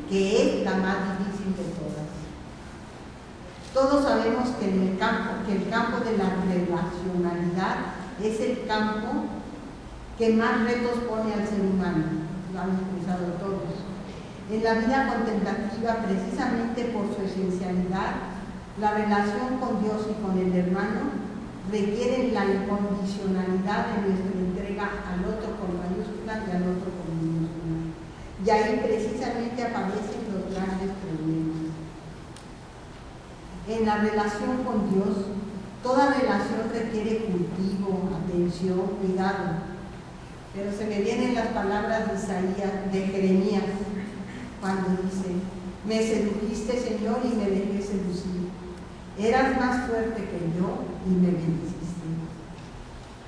que es la más difícil de todas. Todos sabemos que el campo de la relacionalidad es el campo que más retos pone al ser humano. Lo han expresado todos. En la vida contemplativa, precisamente por su esencialidad, la relación con Dios y con el hermano requieren la incondicionalidad de nuestra entrega al otro con mayúscula y al otro con minúscula. Y ahí precisamente aparecen los grandes problemas. En la relación con Dios, toda relación requiere cultivo, atención, cuidado. Pero se me vienen las palabras de Isaías, de Jeremías, cuando dice: me sedujiste, Señor, y me dejé seducir. Eras más fuerte que yo y me venciste.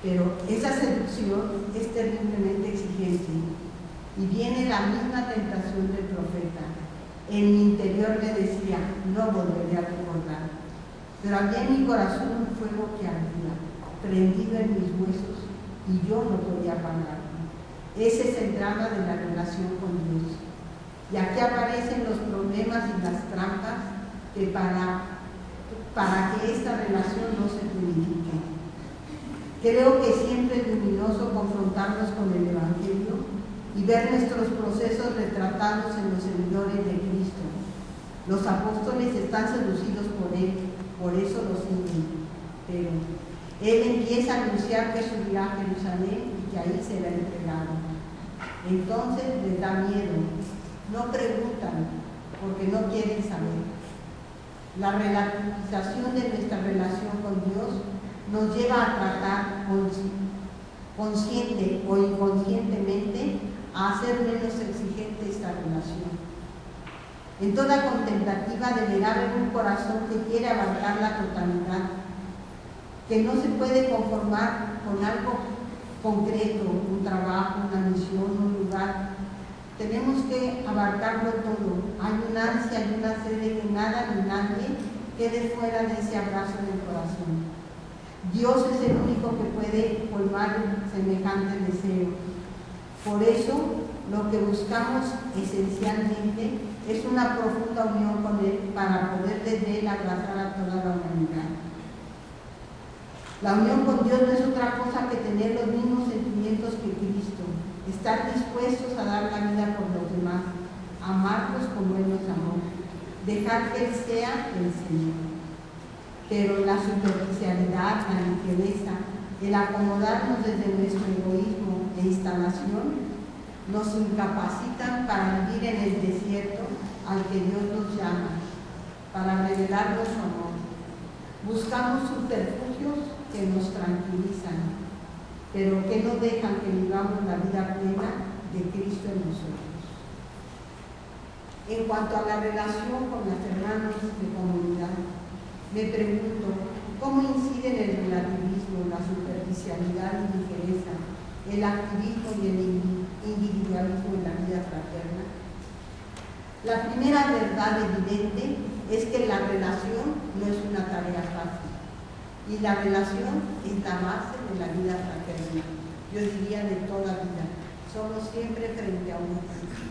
Pero esa seducción es terriblemente exigente, y viene la misma tentación del profeta. En mi interior me decía: no volveré a recordar. Pero había en mi corazón un fuego que ardía, prendido en mis huesos, y yo no podía apagarlo. Ese es el drama de la relación con Dios. Y aquí aparecen los problemas y las trampas que para que esta relación no se purifique. Creo que siempre es luminoso confrontarnos con el Evangelio y ver nuestros procesos retratados en los seguidores de Cristo. Los apóstoles están seducidos por Él, por eso lo siguen. Pero Él empieza a anunciar que subirá a Jerusalén y que ahí será entregado. Entonces les da miedo, no preguntan porque no quieren saber. La relativización de nuestra relación con Dios nos lleva a tratar consciente o inconscientemente a hacer menos exigente esta relación. En toda contemplativa deberá haber un corazón que quiere abarcar la totalidad, que no se puede conformar con algo concreto, un trabajo, una misión, un lugar. Tenemos que abarcarlo todo. Hay una ansia y una sed de que nada ni nadie quede fuera de ese abrazo del corazón. Dios es el único que puede colmar semejante deseo. Por eso, lo que buscamos esencialmente es una profunda unión con Él para poder desde Él abrazar a toda la humanidad. La unión con Dios no es otra cosa que tener los mismos sentimientos que Cristo, estar dispuestos a dar la vida por los demás, amarlos como Él nos amó, dejar que Él sea el Señor. Pero la superficialidad, la ligereza, el acomodarnos desde nuestro egoísmo e instalación nos incapacitan para vivir en el desierto al que Dios nos llama, para revelarnos su amor. Buscamos subterfugios que nos tranquilizan, pero que no dejan que vivamos la vida plena de Cristo en nosotros. En cuanto a la relación con los hermanos de comunidad, me pregunto, ¿cómo incide en el relativismo egoísmo, la superficialidad y ligereza, el activismo y el individualismo en la vida fraterna? La primera verdad evidente es que la relación no es una tarea fácil y la relación es la base de la vida fraterna, yo diría de toda vida. Somos siempre frente a una crisis.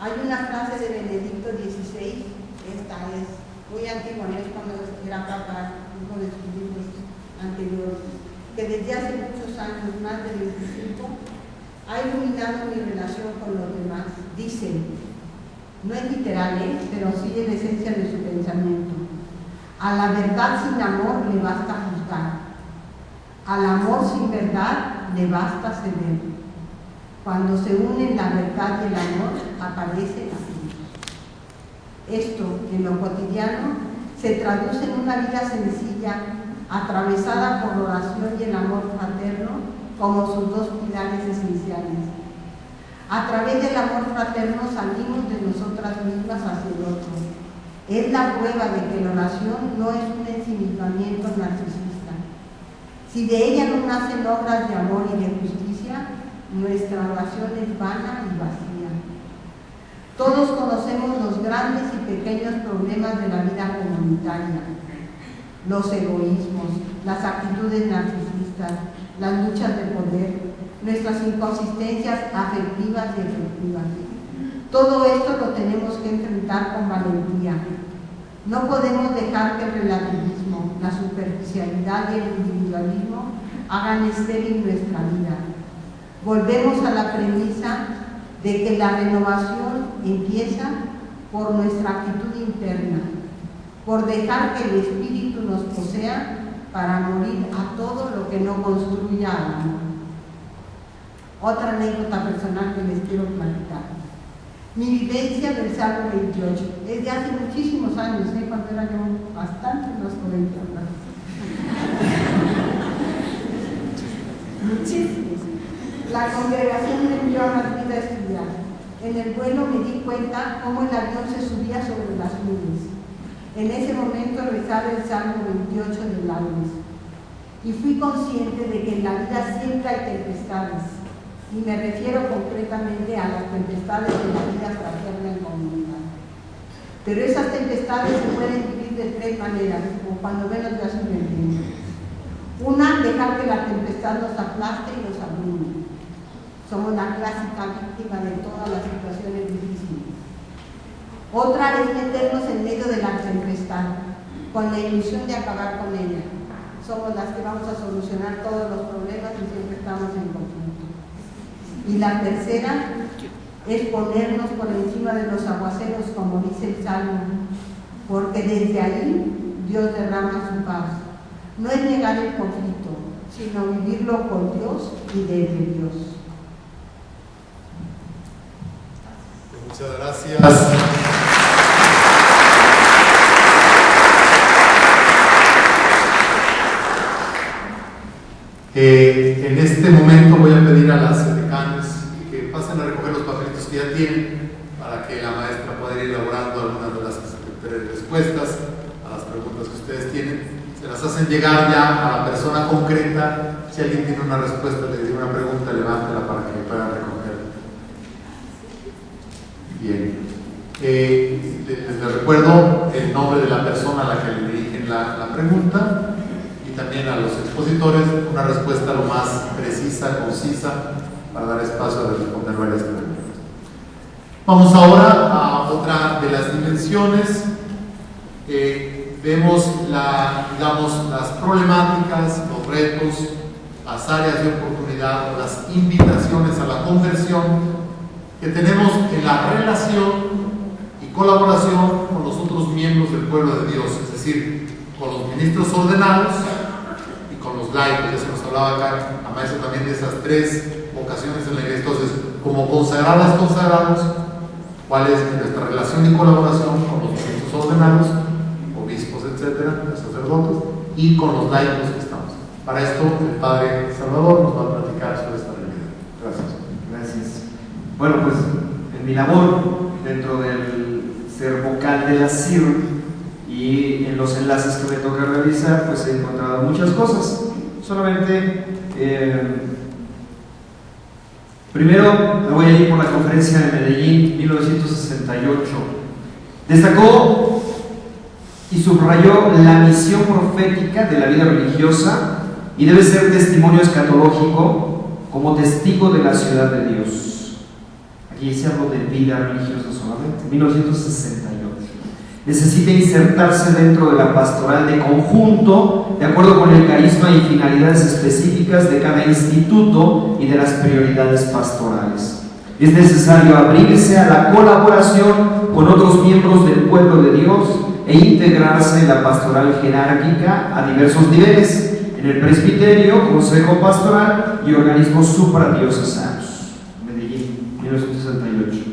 Hay una frase de Benedicto XVI, esta es muy antigua, no es cuando era papa, uno de sus libros anteriores, que desde hace muchos años, más de 25, ha iluminado mi relación con los demás. Dice, no es literal, pero sí es la esencia de su pensamiento: a la verdad sin amor le basta juzgar, al amor sin verdad le basta ceder. Cuando se unen la verdad y el amor, aparece la cruz. Esto, en lo cotidiano, se traduce en una vida sencilla, atravesada por la oración y el amor fraterno como sus dos pilares esenciales. A través del amor fraterno salimos de nosotras mismas hacia el otro. Es la prueba de que la oración no es un ensimismamiento narcisista. Si de ella no nacen obras de amor y de justicia, nuestra oración es vana y vacía. Todos conocemos los grandes y pequeños problemas de la vida comunitaria: los egoísmos, las actitudes narcisistas, las luchas de poder, nuestras inconsistencias afectivas y efectivas. Todo esto lo tenemos que enfrentar con valentía. No podemos dejar que el relativismo, la superficialidad y el individualismo hagan estéril nuestra vida. Volvemos a la premisa de que la renovación empieza por nuestra actitud interna, por dejar que el Espíritu nos posea para morir a todo lo que no construya al amor. Otra anécdota personal que les quiero platicar. Mi vivencia del Salmo 28 es de hace muchísimos años, cuando era yo bastante más joven que ahora. Muchísimos. La congregación me envió a Madrid a estudiar. En el vuelo me di cuenta cómo el avión se subía sobre las nubes. En ese momento rezaba el Salmo 28 de laudes. Y fui consciente de que en la vida siempre hay tempestades. Y me refiero concretamente a las tempestades de la vida fraterna en comunidad. Pero esas tempestades se pueden vivir de tres maneras, o cuando menos ya se me entiende. Una, dejar que la tempestad nos aplaste y nos abrume. Somos la clásica víctima de todas las situaciones difíciles. Otra es meternos en medio de la tempestad, con la ilusión de acabar con ella. Somos las que vamos a solucionar todos los problemas y siempre estamos en conflicto. Y la tercera es ponernos por encima de los aguaceros, como dice el Salmo, porque desde ahí Dios derrama su paz. No es negar el conflicto, sino vivirlo con Dios y desde Dios. Muchas gracias. En este momento voy a pedir a las decanes que pasen a recoger los papelitos que ya tienen para que la maestra pueda ir elaborando algunas de las respuestas a las preguntas que ustedes tienen. Se las hacen llegar ya a la persona concreta. Si alguien tiene una respuesta, le dice una pregunta, levántela para que puedan recoger. Bien. Les recuerdo el nombre de la persona a la que le dirigen la pregunta, y también a los expositores una respuesta lo más precisa, concisa, para dar espacio a responder varias preguntas. Vamos ahora a otra de las dimensiones. Vemos las problemáticas, los retos, las áreas de oportunidad, las invitaciones a la conversión que tenemos en la relación y colaboración con los otros miembros del pueblo de Dios, es decir, con los ministros ordenados y con los laicos. Ya se nos hablaba acá, a maestro, también de esas tres vocaciones en la iglesia. Entonces, como consagradas, consagrados, ¿cuál es nuestra relación y colaboración con los ministros ordenados, obispos, etcétera, los sacerdotes, y con los laicos que estamos? Para esto, el Padre Salvador nos va a platicar sobre esta realidad. Gracias. Gracias. Bueno, pues en mi labor dentro del ser vocal de la CIR y en los enlaces que me toca realizar, pues he encontrado muchas cosas. solamente primero me voy a ir por la conferencia de Medellín 1968. Destacó y subrayó la misión profética de la vida religiosa y debe ser testimonio escatológico como testigo de la ciudad de Dios. Aquí se habla de vida religiosa solamente. 1968. Necesita insertarse dentro de la pastoral de conjunto, de acuerdo con el carisma y finalidades específicas de cada instituto y de las prioridades pastorales. Es necesario abrirse a la colaboración con otros miembros del pueblo de Dios e integrarse en la pastoral jerárquica a diversos niveles, en el presbiterio, consejo pastoral y organismos supradiocesanos. Medellín, 1968.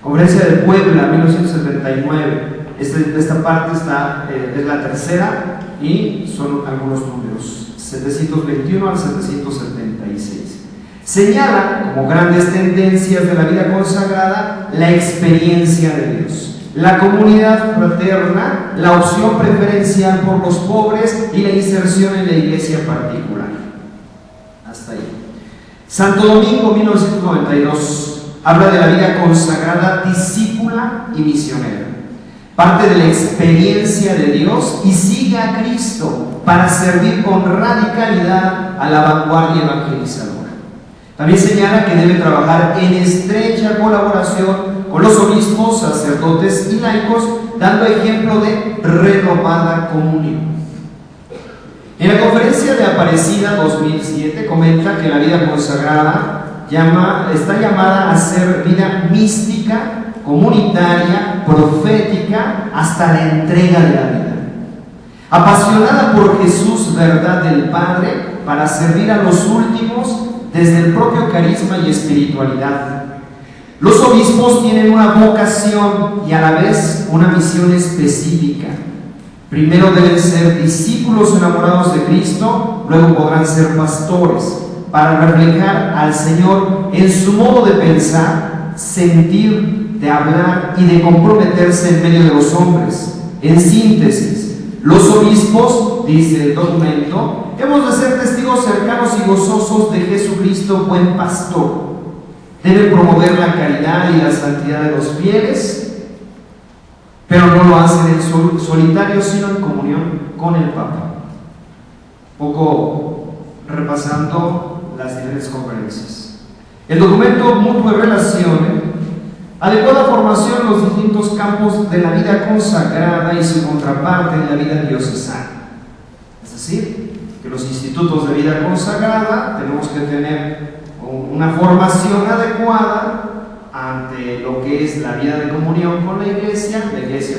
Conferencia de Puebla, 1979. Esta parte es la tercera y son algunos números, 721 al 776. Señala como grandes tendencias de la vida consagrada la experiencia de Dios, la comunidad fraterna, la opción preferencial por los pobres y la inserción en la iglesia particular. Hasta ahí. Santo Domingo, 1992, habla de la vida consagrada, discípula y misionera. Parte de la experiencia de Dios y sigue a Cristo para servir con radicalidad a la vanguardia evangelizadora. También señala que debe trabajar en estrecha colaboración con los obispos, sacerdotes y laicos, dando ejemplo de renovada comunión. En la conferencia de Aparecida 2007 comenta que la vida consagrada está llamada a ser vida mística, comunitaria, profética, hasta la entrega de la vida. Apasionada por Jesús, verdad del Padre, para servir a los últimos desde el propio carisma y espiritualidad. Los obispos tienen una vocación y a la vez una misión específica. Primero deben ser discípulos enamorados de Cristo, luego podrán ser pastores, para reflejar al Señor en su modo de pensar, sentir, de hablar y de comprometerse en medio de los hombres. En síntesis, los obispos, dice el documento, hemos de ser testigos cercanos y gozosos de Jesucristo, buen pastor. Deben promover la caridad y la santidad de los fieles, pero no lo hacen en solitario, sino en comunión con el Papa. Poco repasando las diferentes conferencias. El documento Mutua Relación, adecuada formación en los distintos campos de la vida consagrada y su contraparte en la vida diocesana. Es decir, que los institutos de vida consagrada tenemos que tener una formación adecuada ante lo que es la vida de comunión con la iglesia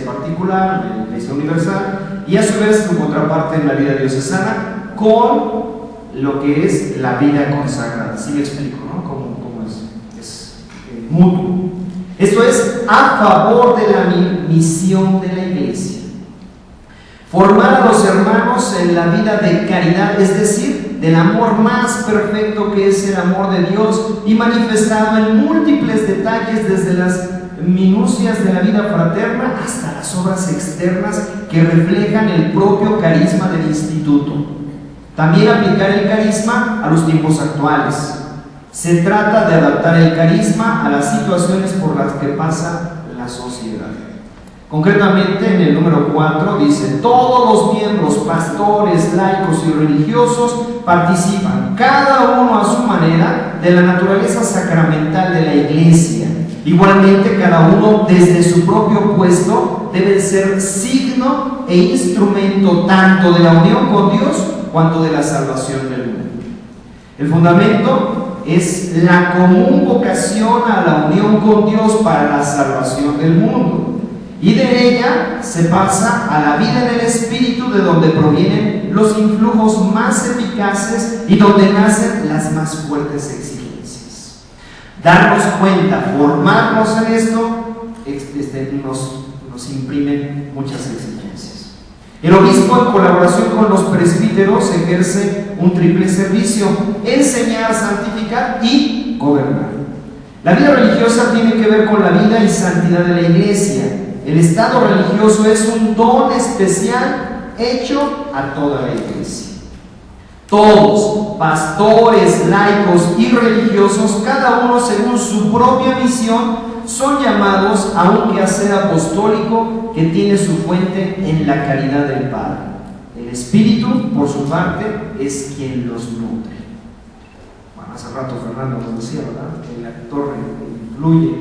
particular, la iglesia universal, y a su vez su contraparte en la vida diocesana con lo que es la vida consagrada. ¿Sí me explico, no? ¿Cómo es mutuo? Esto es a favor de la misión de la iglesia. Formar a los hermanos en la vida de caridad, es decir, del amor más perfecto que es el amor de Dios y manifestado en múltiples detalles desde las minucias de la vida fraterna hasta las obras externas que reflejan el propio carisma del instituto. También aplicar el carisma a los tiempos actuales. Se trata de adaptar el carisma a las situaciones por las que pasa la sociedad. Concretamente, en el número 4 dice: todos los miembros, pastores, laicos y religiosos participan, cada uno a su manera, de la naturaleza sacramental de la iglesia. Igualmente, cada uno desde su propio puesto debe ser signo e instrumento tanto de la unión con Dios cuanto de la salvación del mundo. El fundamento es la común vocación a la unión con Dios para la salvación del mundo. Y de ella se pasa a la vida en el Espíritu, de donde provienen los influjos más eficaces y donde nacen las más fuertes exigencias. Darnos cuenta, formarnos en esto, nos imprimen muchas exigencias. El obispo, en colaboración con los presbíteros, ejerce un triple servicio: enseñar, santificar y gobernar. La vida religiosa tiene que ver con la vida y santidad de la iglesia. El estado religioso es un don especial hecho a toda la iglesia. Todos, pastores, laicos y religiosos, cada uno según su propia misión, son llamados a un quehacer apostólico que tiene su fuente en la caridad del Padre. El Espíritu, por su parte, es quien los nutre. Bueno, hace rato Fernando nos decía, ¿verdad? Que la torre influye,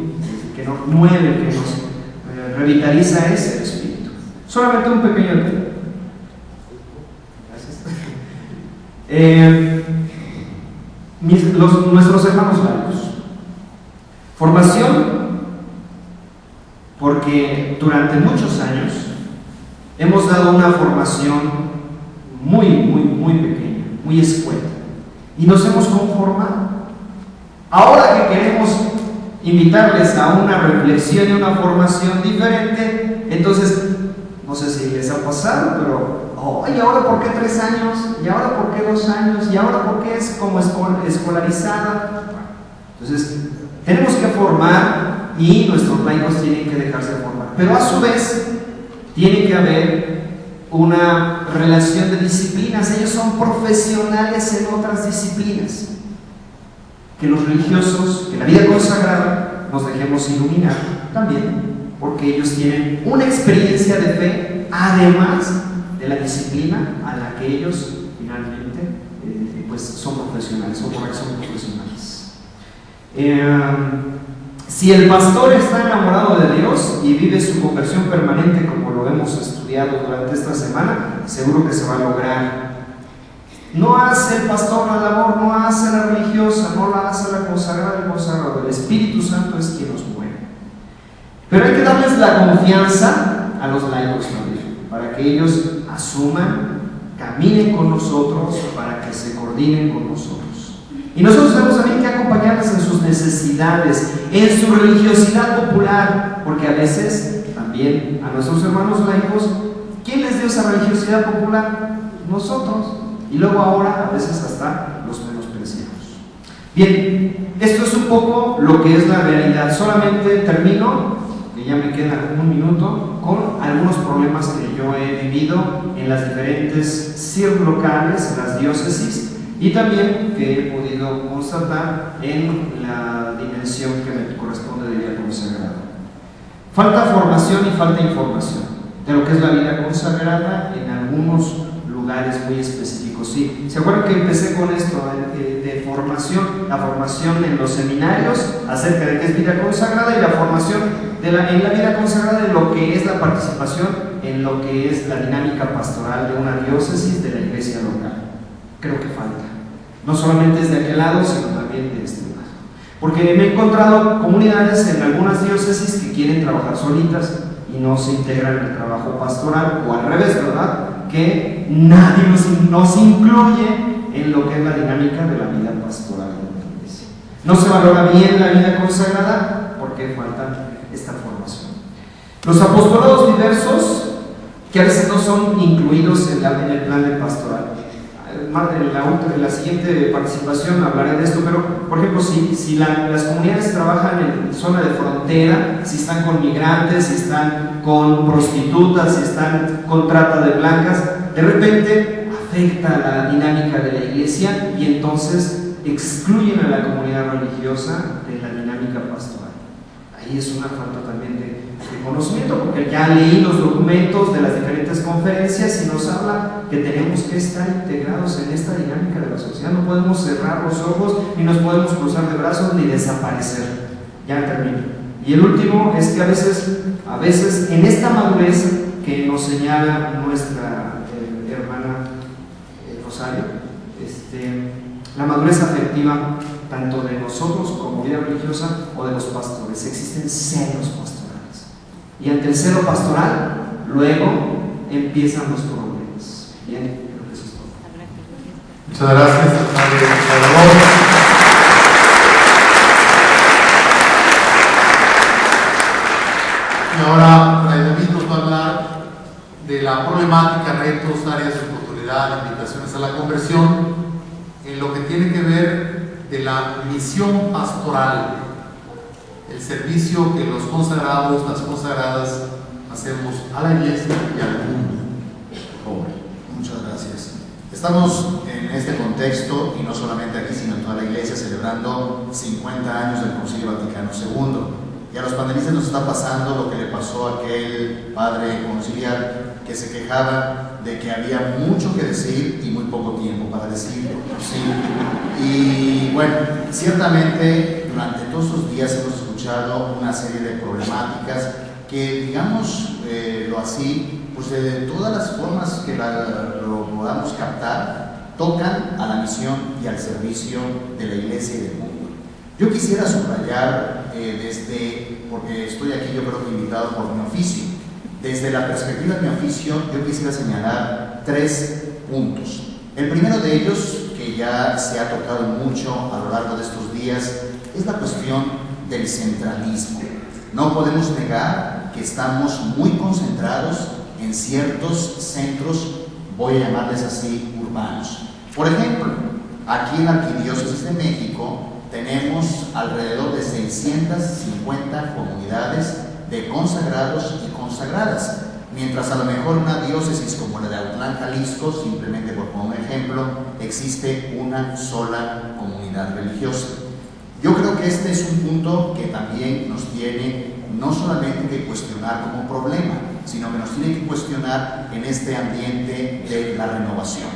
que nos mueve, que nos revitaliza es el Espíritu. Solamente un pequeño tema. Nuestros hermanos laicos. Formación, porque durante muchos años hemos dado una formación muy pequeña, muy escueta, y nos hemos conformado. Ahora que queremos invitarles a una reflexión y una formación diferente, entonces, no sé si les ha pasado, pero ¿y ahora por qué 3 años? ¿Y ahora por qué 2 años? ¿Y ahora por qué es como escolarizada? Entonces, tenemos que formar y nuestros laicos tienen que dejarse formar. Pero a su vez, tiene que haber una relación de disciplinas. Ellos son profesionales en otras disciplinas. Que los religiosos, que la vida consagrada, nos dejemos iluminar también, porque ellos tienen una experiencia de fe, además de la disciplina a la que ellos finalmente pues son profesionales, o por eso son profesionales. Si el pastor está enamorado de Dios y vive su conversión permanente, como lo hemos estudiado durante esta semana, seguro que se va a lograr. No hace el pastor la labor, no hace la religiosa, no la hace la consagrada, el consagrado. El Espíritu Santo es quien nos mueve. Pero hay que darles la confianza a los laicos también, para que ellos asuman, caminen con nosotros, para que se coordinen con nosotros. Y nosotros tenemos también que acompañarles en sus necesidades, en su religiosidad popular, porque a veces también a nuestros hermanos laicos, ¿quién les dio esa religiosidad popular? Nosotros. Y luego ahora a veces hasta los menospreciamos. Bien, esto es un poco lo que es la realidad. Solamente termino, que ya me queda un minuto, con algunos problemas que yo he vivido en las diferentes CIR locales, en las diócesis, y también que he podido constatar en la dimensión que me corresponde de vida consagrada. Falta formación y falta información de lo que es la vida consagrada en algunos lugares muy específicos. Sí, ¿se acuerdan que empecé con esto de formación? La formación en los seminarios acerca de qué es vida consagrada, y la formación en la vida consagrada de lo que es la participación en lo que es la dinámica pastoral de una diócesis, de la iglesia local. Creo que falta. No solamente es de aquel lado, sino también de este lado. Porque me he encontrado comunidades en algunas diócesis que quieren trabajar solitas y no se integran en el trabajo pastoral, o al revés, ¿verdad? Que nadie nos incluye en lo que es la dinámica de la vida pastoral de la iglesia. No se valora bien la vida consagrada porque falta esta formación. Los apostolados diversos, que a veces no son incluidos en el plan de pastoral. En la siguiente participación hablaré de esto, pero por ejemplo, si las comunidades trabajan en zona de frontera, si están con migrantes, si están con prostitutas, si están con trata de blancas, de repente afecta la dinámica de la iglesia y entonces excluyen a la comunidad religiosa de la dinámica pastoral. Ahí es una falta también de conocimiento, porque ya leí los documentos de las diferentes conferencias y nos habla que tenemos que estar integrados en esta dinámica de la sociedad. No podemos cerrar los ojos, ni nos podemos cruzar de brazos, ni desaparecer. Ya termino. Y el último es que a veces en esta madurez que nos señala nuestra hermana Rosario, la madurez afectiva tanto de nosotros como vida religiosa o de los pastores, existen celos pastorales. Y ante el celo pastoral, luego empiezan los problemas. Bien, creo que eso es todo. Muchas gracias, padre Salvador. Y ahora Fray David nos va a hablar de la problemática, retos, áreas de oportunidad, invitaciones a la conversión, en lo que tiene que ver de la misión pastoral, el servicio que los consagrados, las consagradas hacemos a la iglesia y al mundo. Muchas gracias. Estamos en este contexto, y no solamente aquí, sino en toda la iglesia, celebrando 50 años del Concilio Vaticano II. Y a los panelistas nos está pasando lo que le pasó a aquel padre conciliar que se quejaba de que había mucho que decir y muy poco tiempo para decirlo. ¿Sí? Y bueno, ciertamente durante todos estos días hemos escuchado una serie de problemáticas que, digámoslo así, pues de todas las formas que lo podamos captar, tocan a la misión y al servicio de la iglesia y del mundo. Yo quisiera subrayar porque estoy aquí yo creo que invitado por mi oficio, desde la perspectiva de mi oficio yo quisiera señalar 3 puntos. El primero de ellos, que ya se ha tocado mucho a lo largo de estos días, es la cuestión del centralismo. No podemos negar que estamos muy concentrados en ciertos centros, voy a llamarles así, urbanos. Por ejemplo, aquí en la Arquidiócesis de México tenemos alrededor de 650 comunidades de consagrados y consagradas, mientras a lo mejor una diócesis como la de Autlán, Jalisco, simplemente por poner un ejemplo, existe una sola comunidad religiosa. Yo creo que este es un punto que también nos tiene no solamente que cuestionar como problema, sino que nos tiene que cuestionar en este ambiente de la renovación.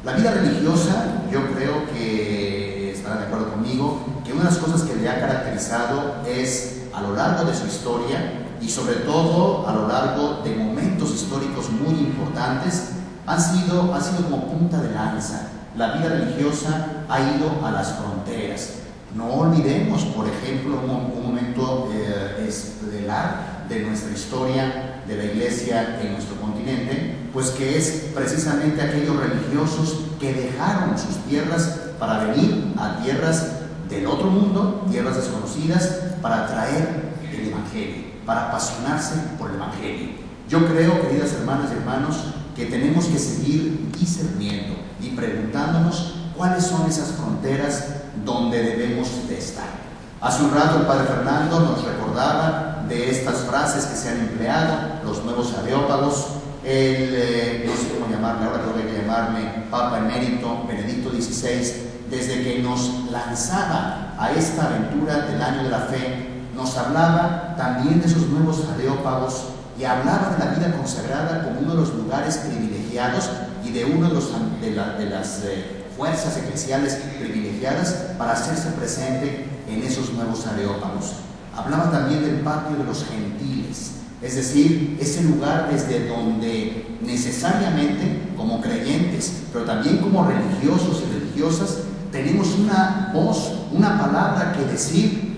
La vida religiosa, yo creo que estarán de acuerdo conmigo, que una de las cosas que le ha caracterizado es, a lo largo de su historia y sobre todo a lo largo de momentos históricos muy importantes, ha sido como punta de lanza. La vida religiosa ha ido a las fronteras. No olvidemos, por ejemplo, un momento estelar de nuestra historia de la iglesia en nuestro continente, pues que es precisamente aquellos religiosos que dejaron sus tierras para venir a tierras del otro mundo, tierras desconocidas, para traer el Evangelio, para apasionarse por el Evangelio. Yo creo, queridas hermanas y hermanos, que tenemos que seguir discerniendo y preguntándonos cuáles son esas fronteras donde debemos de estar. Hace un rato el padre Fernando nos recordaba de estas frases que se han empleado, los nuevos areópagos, no sé cómo llamarme, ahora tengo que llamarme Papa Emérito Benedicto XVI, desde que nos lanzaba a esta aventura del año de la fe, nos hablaba también de esos nuevos areópagos y hablaba de la vida consagrada como uno de los lugares privilegiados y de uno de las fuerzas eclesiales privilegiadas para hacerse presente en esos nuevos areópagos. Hablaba también del patio de los gentiles, es decir, ese lugar desde donde necesariamente como creyentes, pero también como religiosos y religiosas, tenemos una voz, una palabra que decir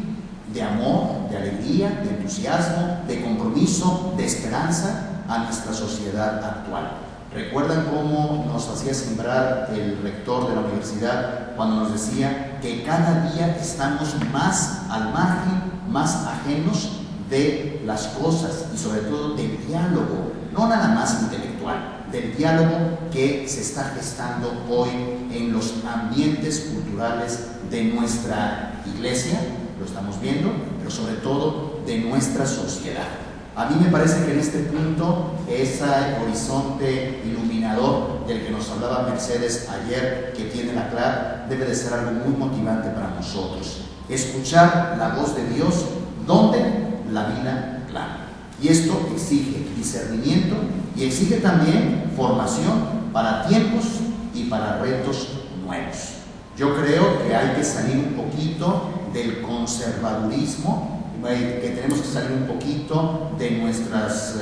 de amor, de alegría, de entusiasmo, de compromiso, de esperanza a nuestra sociedad actual. ¿Recuerdan cómo nos hacía sembrar el rector de la universidad cuando nos decía que cada día estamos más al margen, más ajenos de las cosas y sobre todo del diálogo, no nada más intelectual, del diálogo que se está gestando hoy en los ambientes culturales de nuestra iglesia, lo estamos viendo, pero sobre todo de nuestra sociedad? A mí me parece que en este punto ese horizonte iluminador del que nos hablaba Mercedes ayer, que tiene la CLAR, debe de ser algo muy motivante para nosotros. Escuchar la voz de Dios donde la vida clama. Y esto exige discernimiento y exige también formación para tiempos y para retos nuevos. Yo creo que hay que salir un poquito del conservadurismo, que tenemos que salir un poquito de nuestras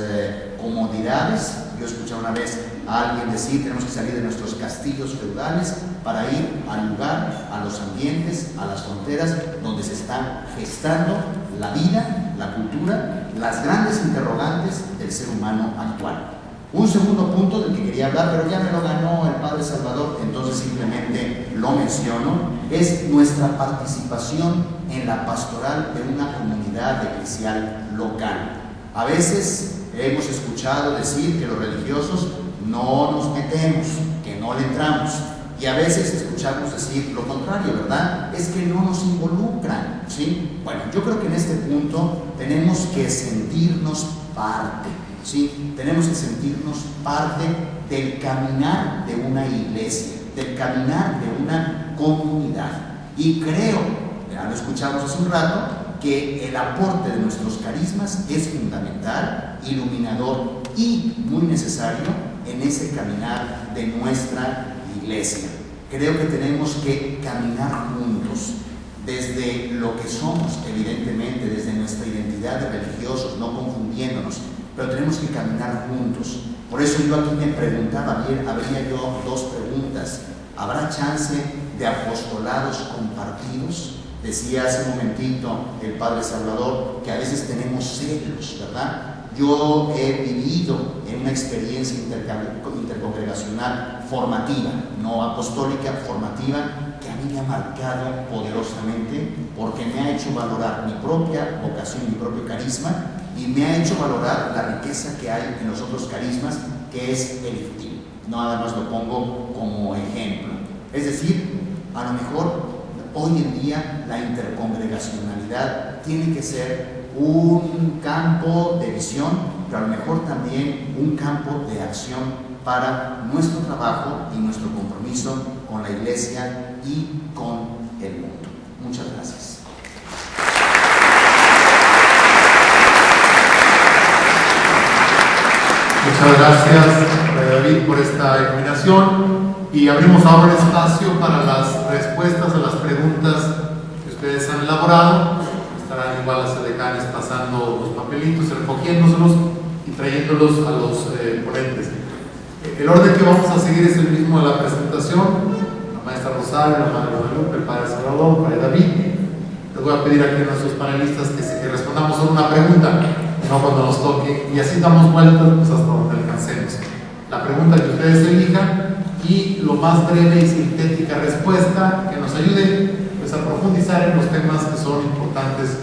comodidades. Yo escuché una vez a alguien decir, tenemos que salir de nuestros castillos feudales para ir al lugar, a los ambientes, a las fronteras donde se está gestando la vida, la cultura, las grandes interrogantes del ser humano actual. Un segundo punto del que quería hablar, pero ya me lo ganó el Padre Salvador, entonces simplemente lo menciono, es nuestra participación en la pastoral de una comunidad eclesial local. A veces hemos escuchado decir que los religiosos no nos metemos, que no le entramos, y a veces escuchamos decir lo contrario, ¿verdad? Es que no nos involucran, ¿sí? Bueno, yo creo que en este punto tenemos que sentirnos parte, ¿sí? Tenemos que sentirnos parte del caminar de una iglesia. del caminar de una comunidad. Y creo, ya lo escuchamos hace un rato, que el aporte de nuestros carismas es fundamental, iluminador y muy necesario en ese caminar de nuestra iglesia. Creo que tenemos que caminar juntos, desde lo que somos, evidentemente, desde nuestra identidad de religiosos, no confundiéndonos, pero tenemos que caminar juntos. Por eso yo aquí me preguntaba, habría yo dos preguntas. ¿Habrá chance de apostolados compartidos? Decía hace un momentito el Padre Salvador que a veces tenemos celos, ¿verdad? Yo he vivido en una experiencia intercongregacional formativa, no apostólica, formativa, que a mí me ha marcado poderosamente porque me ha hecho valorar mi propia vocación, mi propio carisma, y me ha hecho valorar la riqueza que hay en los otros carismas, que es el infantil. Nada más lo pongo como ejemplo. Es decir, a lo mejor hoy en día la intercongregacionalidad tiene que ser un campo de visión, pero a lo mejor también un campo de acción para nuestro trabajo y nuestro compromiso con la Iglesia y con el mundo. Muchas gracias. Muchas gracias, David, por esta iluminación, y abrimos ahora el espacio para las respuestas a las preguntas que ustedes han elaborado. Estarán igual las edecanes pasando los papelitos, recogiéndoselos y trayéndolos a los ponentes. El orden que vamos a seguir es el mismo de la presentación: la maestra Rosario, la madre Guadalupe, el padre Salvador, el padre David. Les voy a pedir aquí a nuestros panelistas que respondamos solo una pregunta, no cuando nos toque, y así damos vueltas pues, hasta donde alcancemos. La pregunta que ustedes elijan y lo más breve y sintética respuesta que nos ayude pues, a profundizar en los temas que son importantes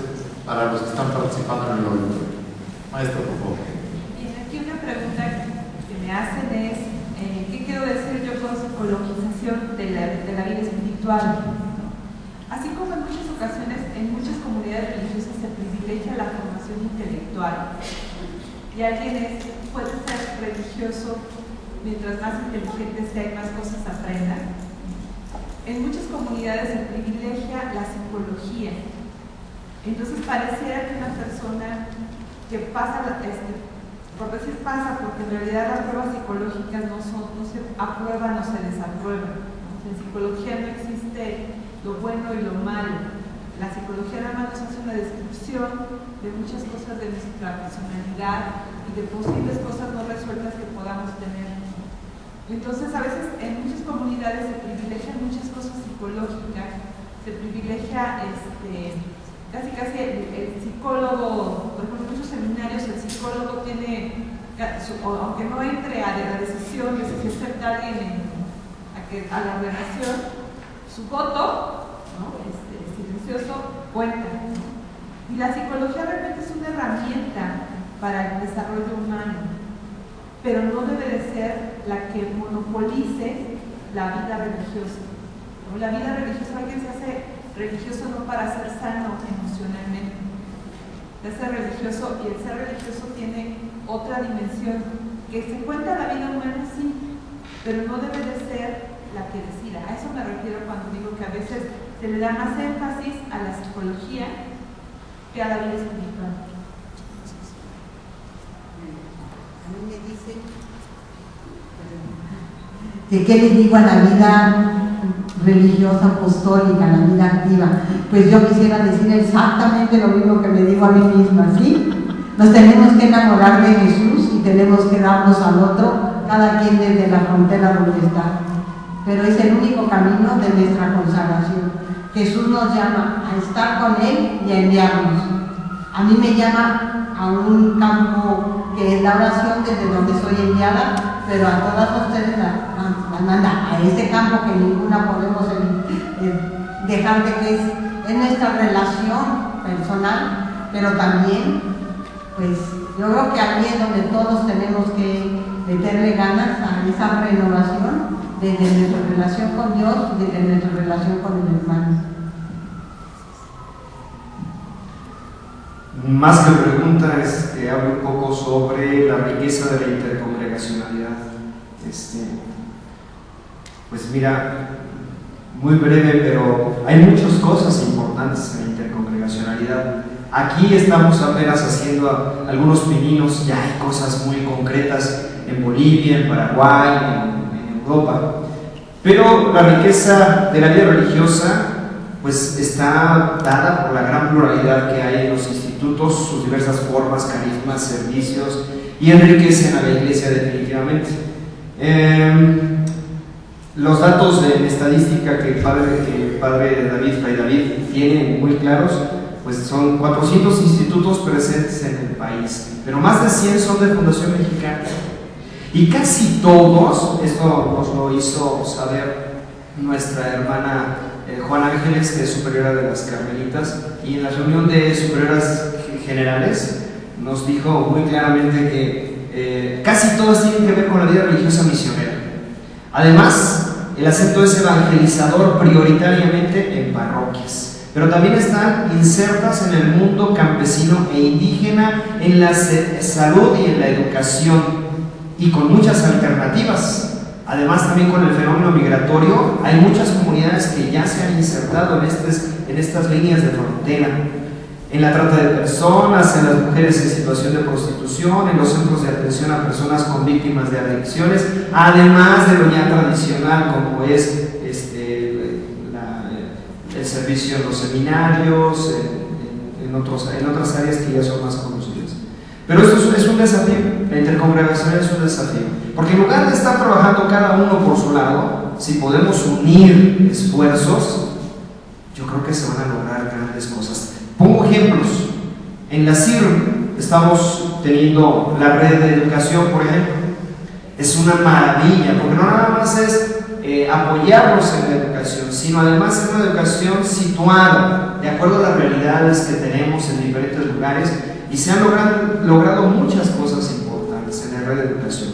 para los que están participando en el auditorio. Maestra, por favor. Bien, aquí una pregunta que me hacen es ¿qué quiero decir yo con psicologización de la vida espiritual? Así como en muchas ocasiones, en muchas comunidades religiosas se privilegia la formación intelectual y alguien puede ser religioso mientras más inteligente sea y más cosas aprenda. En muchas comunidades se privilegia la psicología. Entonces pareciera que una persona que pasa, por decir pasa, porque en realidad las pruebas psicológicas no se aprueban o se desaprueban. En psicología no existe lo bueno y lo malo. La psicología nada más nos hace una descripción de muchas cosas de nuestra personalidad y de posibles cosas no resueltas que podamos tener. Entonces, a veces en muchas comunidades se privilegian muchas cosas psicológicas, se privilegia casi el psicólogo. Por ejemplo, en muchos seminarios el psicólogo tiene, aunque no entre a la decisión de si acepta a alguien a la relación, su voto, ¿no? Silencioso, cuenta, ¿no? Y la psicología realmente es una herramienta para el desarrollo humano, pero no debe de ser la que monopolice la vida religiosa, ¿no? La vida religiosa, alguien se hace religioso no para ser sano emocionalmente, se hace religioso, y el ser religioso tiene otra dimensión, que se cuenta la vida humana, sí, pero no debe de ser la que decida. A eso me refiero cuando digo que a veces se le da más énfasis a la psicología que a la vida espiritual. A mí me dicen que qué le digo a la vida religiosa apostólica, a la vida activa. Pues yo quisiera decir exactamente lo mismo que me digo a mí misma, ¿sí? Nos tenemos que enamorar de Jesús y tenemos que darnos al otro, cada quien desde la frontera donde está. Pero es el único camino de nuestra consagración. Jesús nos llama a estar con Él y a enviarnos. A mí me llama a un campo que es la oración, desde donde soy enviada, pero a todas ustedes las manda a ese campo que ninguna podemos dejar de que es nuestra relación personal, pero también, pues yo creo que aquí es donde todos tenemos que meterle ganas a esa renovación desde nuestra relación con Dios y desde nuestra relación con el hermano. Más que pregunta es que hable un poco sobre la riqueza de la intercongregacionalidad. Pues mira, muy breve, pero hay muchas cosas importantes en la intercongregacionalidad. Aquí estamos apenas haciendo algunos pininos, ya hay cosas muy concretas en Bolivia, en Paraguay, en Europa. Pero la riqueza de la vida religiosa pues está dada por la gran pluralidad que hay en los institutos, sus diversas formas, carismas, servicios, y enriquecen a la iglesia definitivamente. Los datos de estadística que el padre David, Fray David, tiene muy claros, pues son 400 institutos presentes en el país, pero más de 100 son de Fundación Mexicana. Y casi todos, esto nos lo hizo saber nuestra hermana Juana Ángeles, que es superiora de las Carmelitas, y en la reunión de superioras generales nos dijo muy claramente que casi todas tienen que ver con la vida religiosa misionera. Además, el acento es evangelizador prioritariamente en parroquias, pero también están insertas en el mundo campesino e indígena, en la salud y en la educación, y con muchas alternativas. Además, también con el fenómeno migratorio, hay muchas comunidades que ya se han insertado en estas líneas de frontera, en la trata de personas, en las mujeres en situación de prostitución, en los centros de atención a personas con víctimas de adicciones, además de lo ya tradicional como es el servicio en los seminarios, en otras áreas que ya son más conocidas. Pero esto es un desafío, la intercongregación es un desafío, porque en lugar de estar trabajando cada uno por su lado, si podemos unir esfuerzos, yo creo que se van a lograr grandes cosas. Pongo ejemplos. En la CIR estamos teniendo la red de educación, por ejemplo. Es una maravilla, porque no nada más es apoyarnos en la educación, sino además es una educación situada de acuerdo a las realidades que tenemos en diferentes lugares, y se han logrado muchas cosas importantes en la red de educación.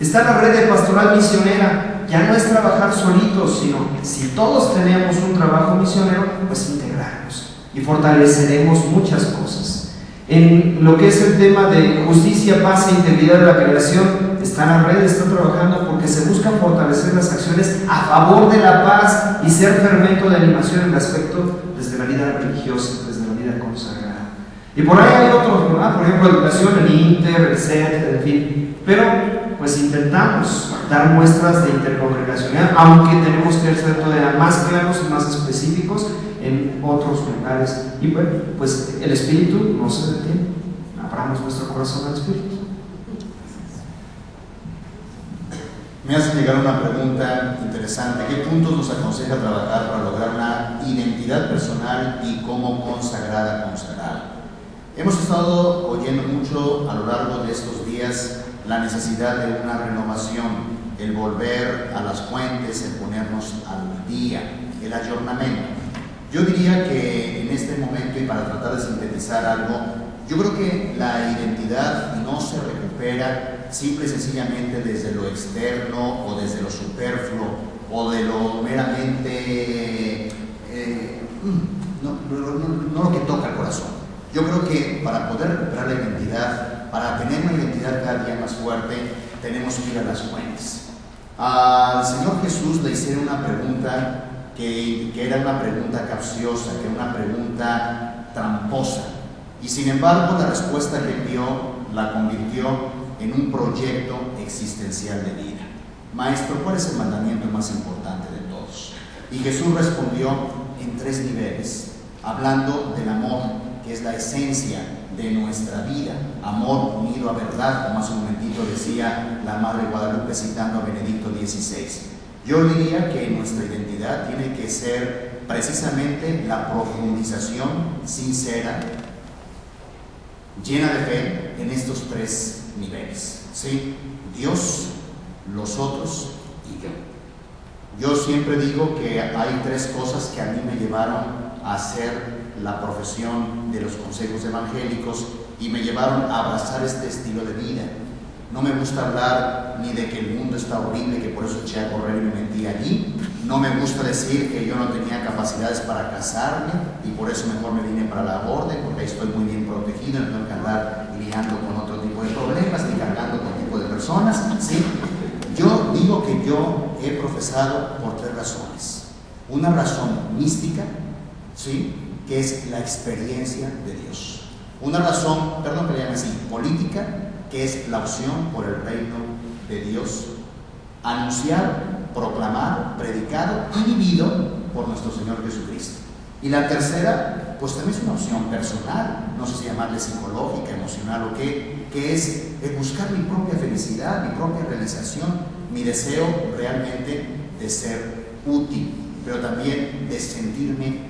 Está la red de pastoral misionera. Ya no es trabajar solitos, sino si todos tenemos un trabajo misionero, pues integrarnos y fortaleceremos muchas cosas. En lo que es el tema de justicia, paz e integridad de la creación, está la red, está trabajando porque se busca fortalecer las acciones a favor de la paz y ser fermento de animación en el aspecto desde la vida religiosa, desde la vida consagrada. Y por ahí hay otros, ¿verdad? Por ejemplo, educación, el Inter, el CET, en fin. Pero pues intentamos dar muestras de intercongregacionalidad, aunque tenemos que ser todavía más claros y más específicos en otros lugares. Y bueno, pues el espíritu no se detiene. Abramos nuestro corazón al espíritu. Me hace llegar una pregunta interesante. ¿Qué puntos nos aconseja trabajar para lograr una identidad personal y como consagrada? Hemos estado oyendo mucho a lo largo de estos días la necesidad de una renovación, el volver a las fuentes, el ponernos al día, el ayornamiento. Yo diría que en este momento, y para tratar de sintetizar algo, yo creo que la identidad no se recupera simple y sencillamente desde lo externo o desde lo superfluo o de lo meramente no lo que toca el corazón. Yo creo que para poder recuperar la identidad, para tener una identidad cada día más fuerte, tenemos que ir a las fuentes. Al Señor Jesús le hicieron una pregunta que era una pregunta capciosa, que era una pregunta tramposa, y sin embargo la respuesta que dio la convirtió en un proyecto existencial de vida. Maestro, ¿cuál es el mandamiento más importante de todos? Y Jesús respondió en 3 niveles, hablando del amor, que es la esencia de nuestra vida, amor unido a verdad, como hace un momentito decía la Madre Guadalupe citando a Benedicto XVI. Yo diría que nuestra identidad tiene que ser precisamente la profundización sincera, llena de fe en estos 3 niveles, ¿sí? Dios, los otros y yo. Yo siempre digo que hay 3 cosas que a mí me llevaron a hacer la profesión de los consejos evangélicos y me llevaron a abrazar este estilo de vida. No me gusta hablar ni de que el mundo está horrible, que por eso eché a correr y me metí allí. No me gusta decir que yo no tenía capacidades para casarme y por eso mejor me vine para la orden, porque ahí estoy muy bien protegido, no tengo que andar lidiando con otro tipo de problemas ni cargando con tipo de personas, ¿sí? yo digo que yo he profesado por 3 razones. Una razón mística, ¿sí?, que es la experiencia de Dios. Una razón, perdón que le llame así, política, que es la opción por el reino de Dios, anunciado, proclamado, predicado y vivido por nuestro Señor Jesucristo. Y la tercera, pues también es una opción personal, no sé si llamarle psicológica, emocional o qué, que es buscar mi propia felicidad, mi propia realización, mi deseo realmente de ser útil, pero también de sentirme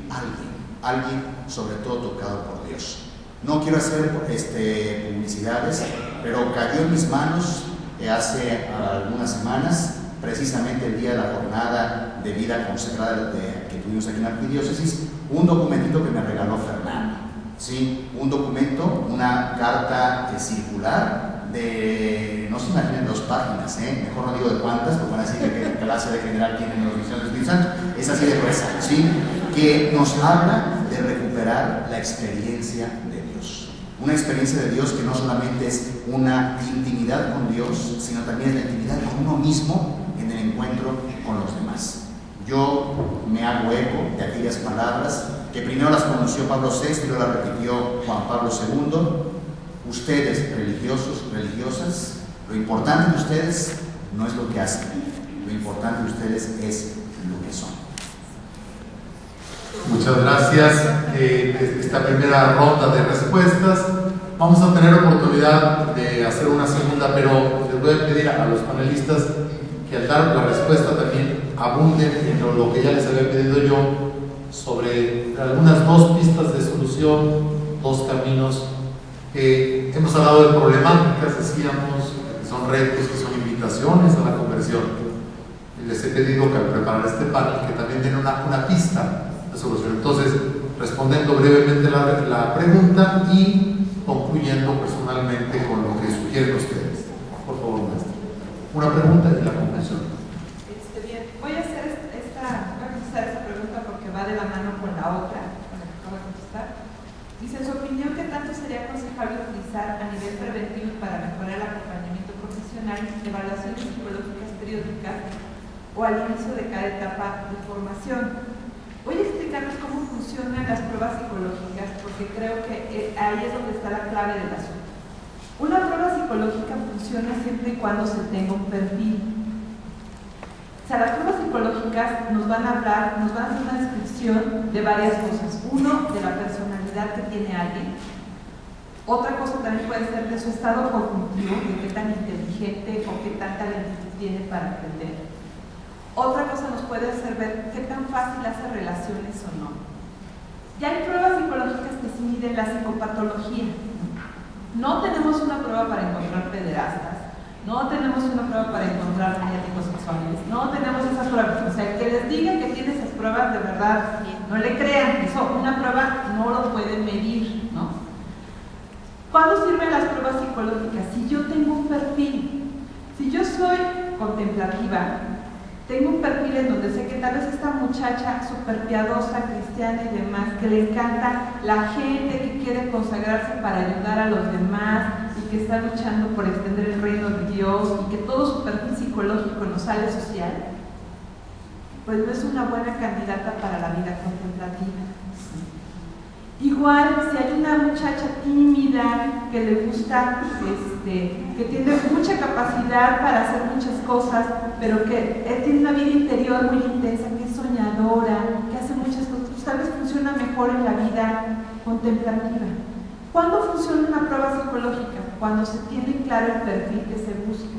alguien sobre todo tocado por Dios. No quiero hacer publicidades, pero cayó en mis manos hace algunas semanas, precisamente el día de la jornada de vida consagrada que tuvimos aquí en la Arquidiócesis, un documentito que me regaló Fernando, ¿sí? Un documento, una carta circular de, no se imaginen 2 páginas, mejor no digo de cuántas, porque van a decir que clase de general tienen los misiones del Espíritu Santo, es así de gruesa, ¿sí? Que nos habla de recuperar la experiencia de Dios. Una experiencia de Dios que no solamente es una intimidad con Dios, sino también es la intimidad con uno mismo en el encuentro con los demás. Yo me hago eco de aquellas palabras que primero las pronunció Pablo VI y luego las repitió Juan Pablo II. Ustedes, religiosos, religiosas, lo importante de ustedes no es lo que hacen, lo importante de ustedes es lo que son. Muchas gracias. Esta primera ronda de respuestas. Vamos a tener oportunidad de hacer una segunda, pero les voy a pedir a los panelistas que al dar la respuesta también abunden en lo que ya les había pedido yo sobre algunas 2 pistas de solución, 2 caminos. Hemos hablado de problemáticas, decíamos, que son retos, que son invitaciones a la conversión. Les he pedido que al preparar este panel que también den una pista de solución. Entonces, respondiendo brevemente la pregunta y concluyendo personalmente con lo que sugieren ustedes. Por favor, maestro. Una pregunta y la conclusión. Bien, voy a contestar esta pregunta porque va de la mano con la otra, con la que acabo de contestar. Dice, en su opinión, ¿qué tanto sería aconsejable utilizar a nivel preventivo para mejorar el acompañamiento profesional, evaluaciones psicológicas periódicas o al inicio de cada etapa de formación? Voy a explicarles cómo funcionan las pruebas psicológicas porque creo que ahí es donde está la clave del asunto. Una prueba psicológica funciona siempre y cuando se tenga un perfil. O sea, las pruebas psicológicas nos van a hablar, nos van a hacer una descripción de varias cosas. Uno, de la personalidad que tiene alguien. Otra cosa también puede ser de su estado cognitivo, de qué tan inteligente o qué tanta lentitud tiene para aprender. Otra cosa nos puede hacer ver qué tan fácil hace relaciones o no. Ya hay pruebas psicológicas que sí miden la psicopatología. No tenemos una prueba para encontrar pederastas, no tenemos una prueba para encontrar maniáticos sexuales, no tenemos esas pruebas. O sea, el que les diga que tiene esas pruebas, de verdad, no le crean. Eso, una prueba no lo pueden medir, ¿no? ¿Cuándo sirven las pruebas psicológicas? Si yo tengo un perfil, si yo soy contemplativa, tengo un perfil en donde sé que tal vez esta muchacha súper piadosa, cristiana y demás, que le encanta la gente que quiere consagrarse para ayudar a los demás y que está luchando por extender el reino de Dios y que todo su perfil psicológico nos sale social, pues no es una buena candidata para la vida contemplativa. Igual, si hay una muchacha tímida que le gusta, que tiene mucha capacidad para hacer muchas cosas, pero que tiene una vida interior muy intensa, que es soñadora, que hace muchas cosas, pues tal vez funciona mejor en la vida contemplativa. ¿Cuándo funciona una prueba psicológica? Cuando se tiene claro el perfil que se busca.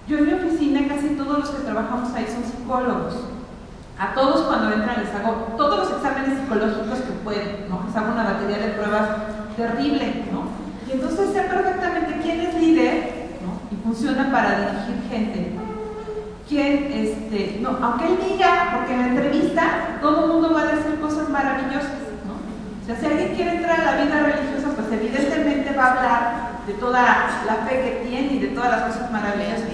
Yo en mi oficina, casi todos los que trabajamos ahí son psicólogos. A todos cuando entran les hago todos los exámenes psicológicos que pueden, ¿no? Les hago una batería de pruebas terrible, ¿no? Y entonces sé perfectamente quién es líder, ¿no? Y funciona para dirigir gente. Quién, no, aunque él diga, porque en la entrevista todo el mundo va a decir cosas maravillosas, ¿no? O sea, si alguien quiere entrar a la vida religiosa, pues evidentemente va a hablar de toda la fe que tiene y de todas las cosas maravillosas.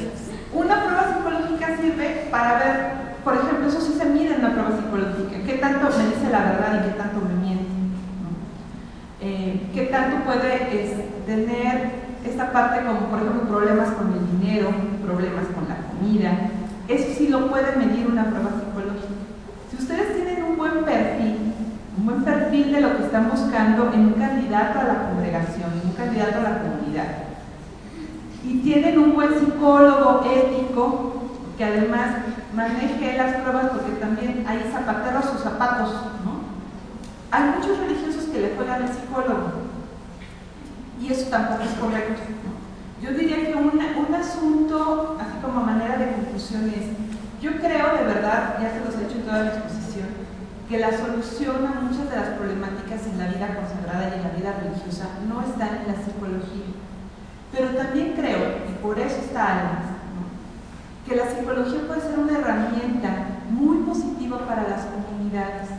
Una prueba psicológica sirve para ver. Por ejemplo, eso sí se mide en la prueba psicológica. ¿Qué tanto me dice la verdad y qué tanto me miente? ¿No? ¿Qué tanto puede tener esta parte como, por ejemplo, problemas con el dinero, problemas con la comida. Eso sí lo puede medir una prueba psicológica. Si ustedes tienen un buen perfil de lo que están buscando en un candidato a la congregación, en un candidato a la comunidad, y tienen un buen psicólogo ético que además maneje las pruebas, porque también hay zapatero a sus zapatos, ¿no? Hay muchos religiosos que le juegan al psicólogo y eso tampoco es correcto, ¿no? Yo diría que un asunto, así como manera de conclusión, es: yo creo de verdad, ya se los he dicho en toda la exposición, que la solución a muchas de las problemáticas en la vida consagrada y en la vida religiosa no está en la psicología. Pero también creo, y por eso está Almas, ¿no?, que la psicología puede ser una herramienta muy positiva para las comunidades.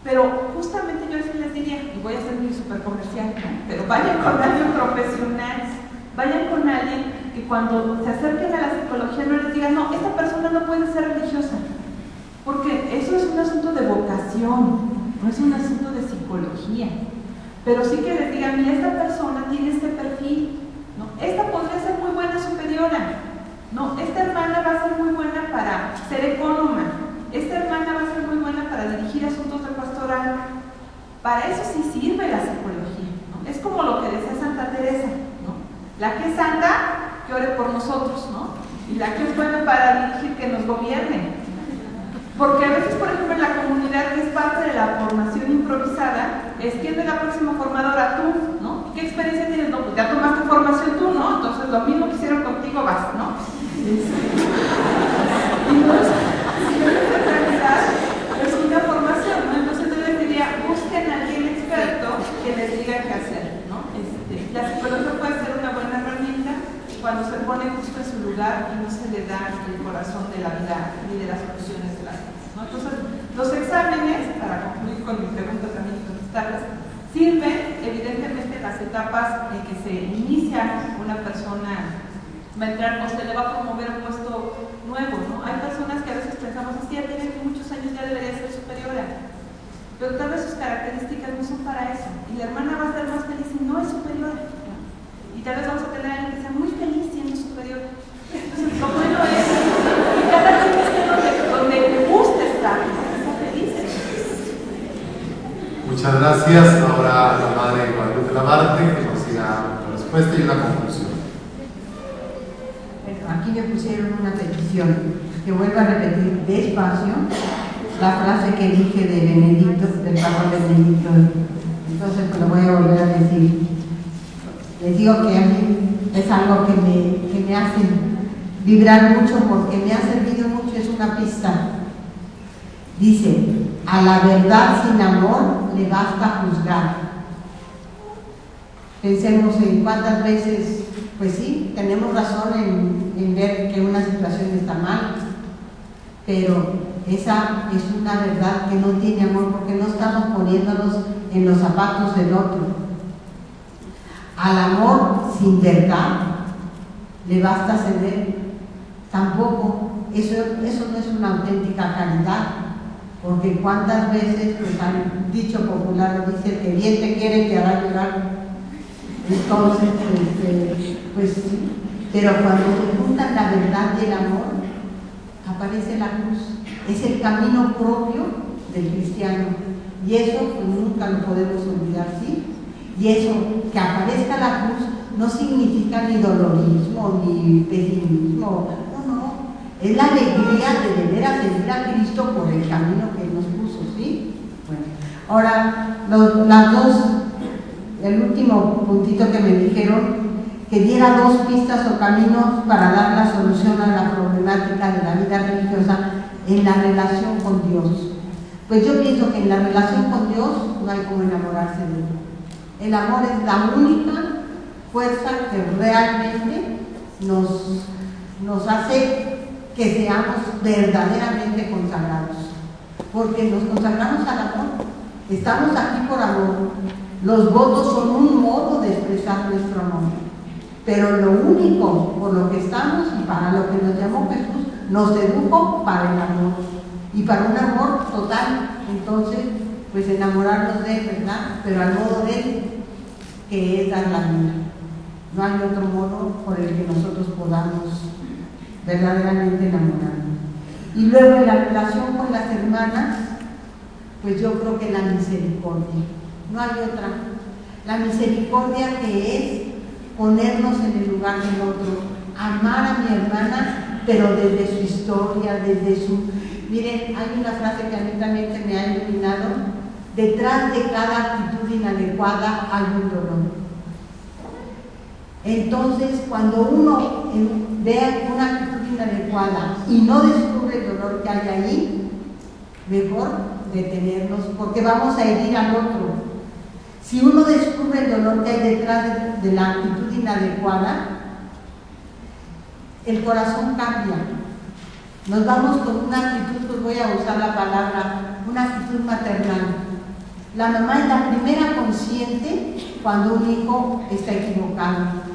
Pero justamente yo sí les diría, y voy a ser muy súper comercial, ¿no?, pero vayan con alguien profesional, vayan con alguien que cuando se acerquen a la psicología no les digan: no, esta persona no puede ser religiosa, porque eso es un asunto de vocación, no es un asunto de psicología. Pero sí que les digan: mira, esta persona tiene este perfil, ¿no? Esta podría ser muy buena superiora, no, esta hermana va a ser muy buena para ser ecónoma, esta hermana va a ser muy buena para dirigir asuntos de pastoral. Para eso sí sirve la psicología, ¿no? Es como lo que decía Santa Teresa, ¿no? La que es santa, que ore por nosotros, ¿no? Y la que es buena para dirigir, que nos gobierne. Porque a veces, por ejemplo, en la comunidad, que es parte de la formación improvisada, es: ¿quién es la próxima formadora? Tú, ¿no? ¿Y qué experiencia tienes? No, pues ya tomaste formación tú, ¿no? Entonces lo mismo que hicieron contigo, vas, ¿no? Entonces, en realidad es una formación, ¿no? Entonces yo les diría: busquen a alguien experto que les diga qué hacer, ¿no? La psicología puede ser una buena herramienta cuando se pone justo en su lugar y no se le da el corazón de la vida ni de las soluciones de las cosas, ¿no? Entonces, los exámenes, para concluir con mi pregunta también y contestarlas, sirven evidentemente en las etapas en que se inicia una persona, va a entrar o se le va a promover un puesto nuevo, ¿no? Hay personas que a veces pensamos: así, ya tiene muchos años, ya debería ser superiora, pero tal vez sus características no son para eso, y la hermana va a ser más feliz y no es superiora, ¿no? Y tal vez vamos a tener a alguien que sea muy feliz siendo superior. Entonces, lo bueno es que cada quien esté donde le guste estar, ¿no? Está feliz. Muchas gracias. Ahora la Madre Guadalupe Lamarte, que nos diga una respuesta y una conclusión. Bueno, aquí me pusieron una petición, que vuelva a repetir despacio la frase que dije de Benedicto, del Papa Benedicto. Entonces, pues lo voy a volver a decir. Les digo que a mí es algo que me hace vibrar mucho, porque me ha servido mucho, es una pista. Dice: a la verdad sin amor le basta juzgar. Pensemos en cuántas veces, pues sí, tenemos razón en ver que una situación está mal, pero esa es una verdad que no tiene amor, porque no estamos poniéndonos en los zapatos del otro. Al amor sin verdad le basta ceder. Tampoco, eso no es una auténtica caridad, porque cuántas veces, pues han dicho popular, lo dice: el que bien te quiere te hará llorar. Entonces, pues sí, pero cuando se juntan la verdad y el amor, aparece la cruz. Es el camino propio del cristiano, y eso pues nunca lo podemos olvidar, ¿sí? Y eso, que aparezca la cruz, no significa ni dolorismo, ni pesimismo, no, es la alegría de volver a seguir a Cristo por el camino que Él nos puso, ¿sí? Bueno, ahora, el último puntito que me dijeron, que diera 2 pistas o caminos para dar la solución a la problemática de la vida religiosa en la relación con Dios. Pues yo pienso que en la relación con Dios no hay como enamorarse de Él. El amor es la única fuerza que realmente nos hace que seamos verdaderamente consagrados, porque nos consagramos al amor, estamos aquí por amor. Los votos son un modo de expresar nuestro amor, pero lo único por lo que estamos y para lo que nos llamó Jesús, nos educó para el amor y para un amor total. Entonces, pues enamorarnos de Él, ¿verdad? Pero al modo de Él, que es dar la vida. No hay otro modo por el que nosotros podamos verdaderamente enamorarnos. Y luego en la relación con las hermanas, pues yo creo que la misericordia, no hay otra. La misericordia que es ponernos en el lugar del otro, amar a mi hermana, pero desde su historia, desde su... Miren, hay una frase que a mí también se me ha iluminado: detrás de cada actitud inadecuada hay un dolor. Entonces, cuando uno vea una actitud inadecuada y no descubre el dolor que hay ahí, mejor detenernos, porque vamos a herir al otro. Si uno descubre el dolor que hay detrás de la actitud inadecuada, el corazón cambia. Nos vamos con una actitud, pues voy a usar la palabra, una actitud maternal. La mamá es la primera consciente cuando un hijo está equivocado.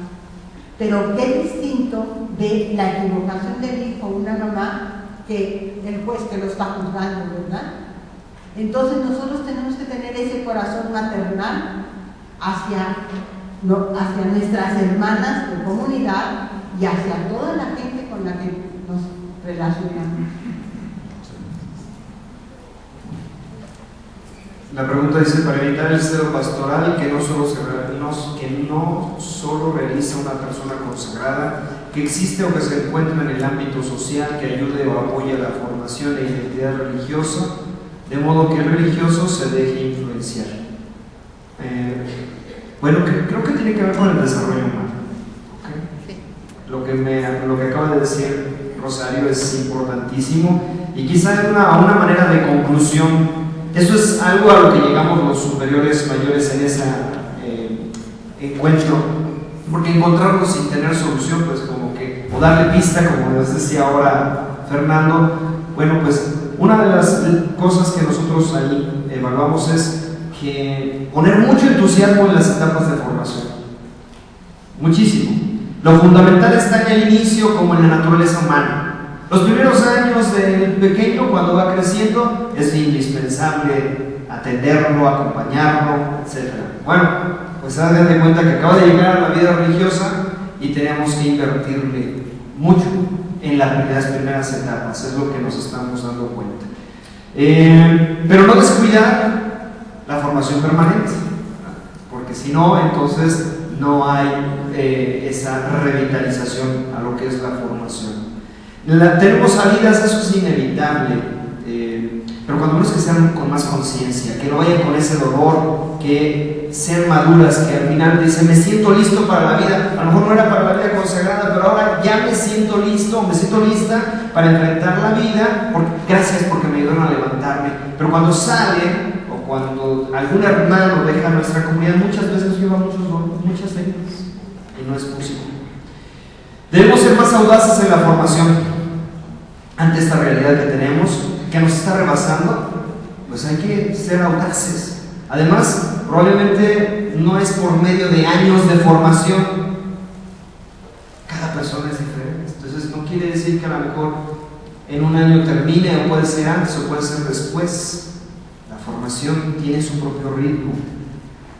Pero qué distinto de la equivocación del hijo, una mamá, que el juez que lo está juzgando, ¿verdad? Entonces nosotros tenemos que tener ese corazón maternal hacia nuestras hermanas de comunidad y hacia toda la gente con la que nos relacionamos. La pregunta dice: para evitar el celo pastoral que no solo realiza una persona consagrada, que existe o que se encuentra en el ámbito social, que ayude o apoye la formación e identidad religiosa, de modo que el religioso se deje influenciar. Bueno, creo que tiene que ver con el desarrollo humano. ¿Okay? Sí. Lo que acaba de decir Rosario es importantísimo, y quizá una manera de conclusión. Eso es algo a lo que llegamos los superiores mayores en ese encuentro, porque encontrarlo sin tener solución, pues como que, o darle pista, como les decía ahora Fernando. Bueno, pues una de las cosas que nosotros ahí evaluamos es que poner mucho entusiasmo en las etapas de formación, muchísimo. Lo fundamental está en el inicio, como en la naturaleza humana. Los primeros años del pequeño, cuando va creciendo, es indispensable atenderlo, acompañarlo, etc. Bueno, pues hagan de cuenta que acaba de llegar a la vida religiosa y tenemos que invertirle mucho en las primeras etapas, es lo que nos estamos dando cuenta. Pero no descuidar la formación permanente, porque si no, entonces no hay esa revitalización a lo que es la formación. Tenemos salidas, eso es inevitable, pero cuando menos que sean con más conciencia, que no vayan con ese dolor, que sean maduras, que al final dicen: me siento listo para la vida. A lo mejor no era para la vida consagrada, pero ahora ya me siento listo, me siento lista para enfrentar la vida, gracias porque me ayudaron a levantarme. Pero cuando sale, o cuando algún hermano deja nuestra comunidad, muchas veces lleva muchas heridas y no es posible. Debemos ser más audaces en la formación ante esta realidad que tenemos, que nos está rebasando. Pues hay que ser audaces. Además, probablemente no es por medio de años de formación. Cada persona es diferente. Entonces no quiere decir que a lo mejor en un año termine, o puede ser antes o puede ser después. La formación tiene su propio ritmo.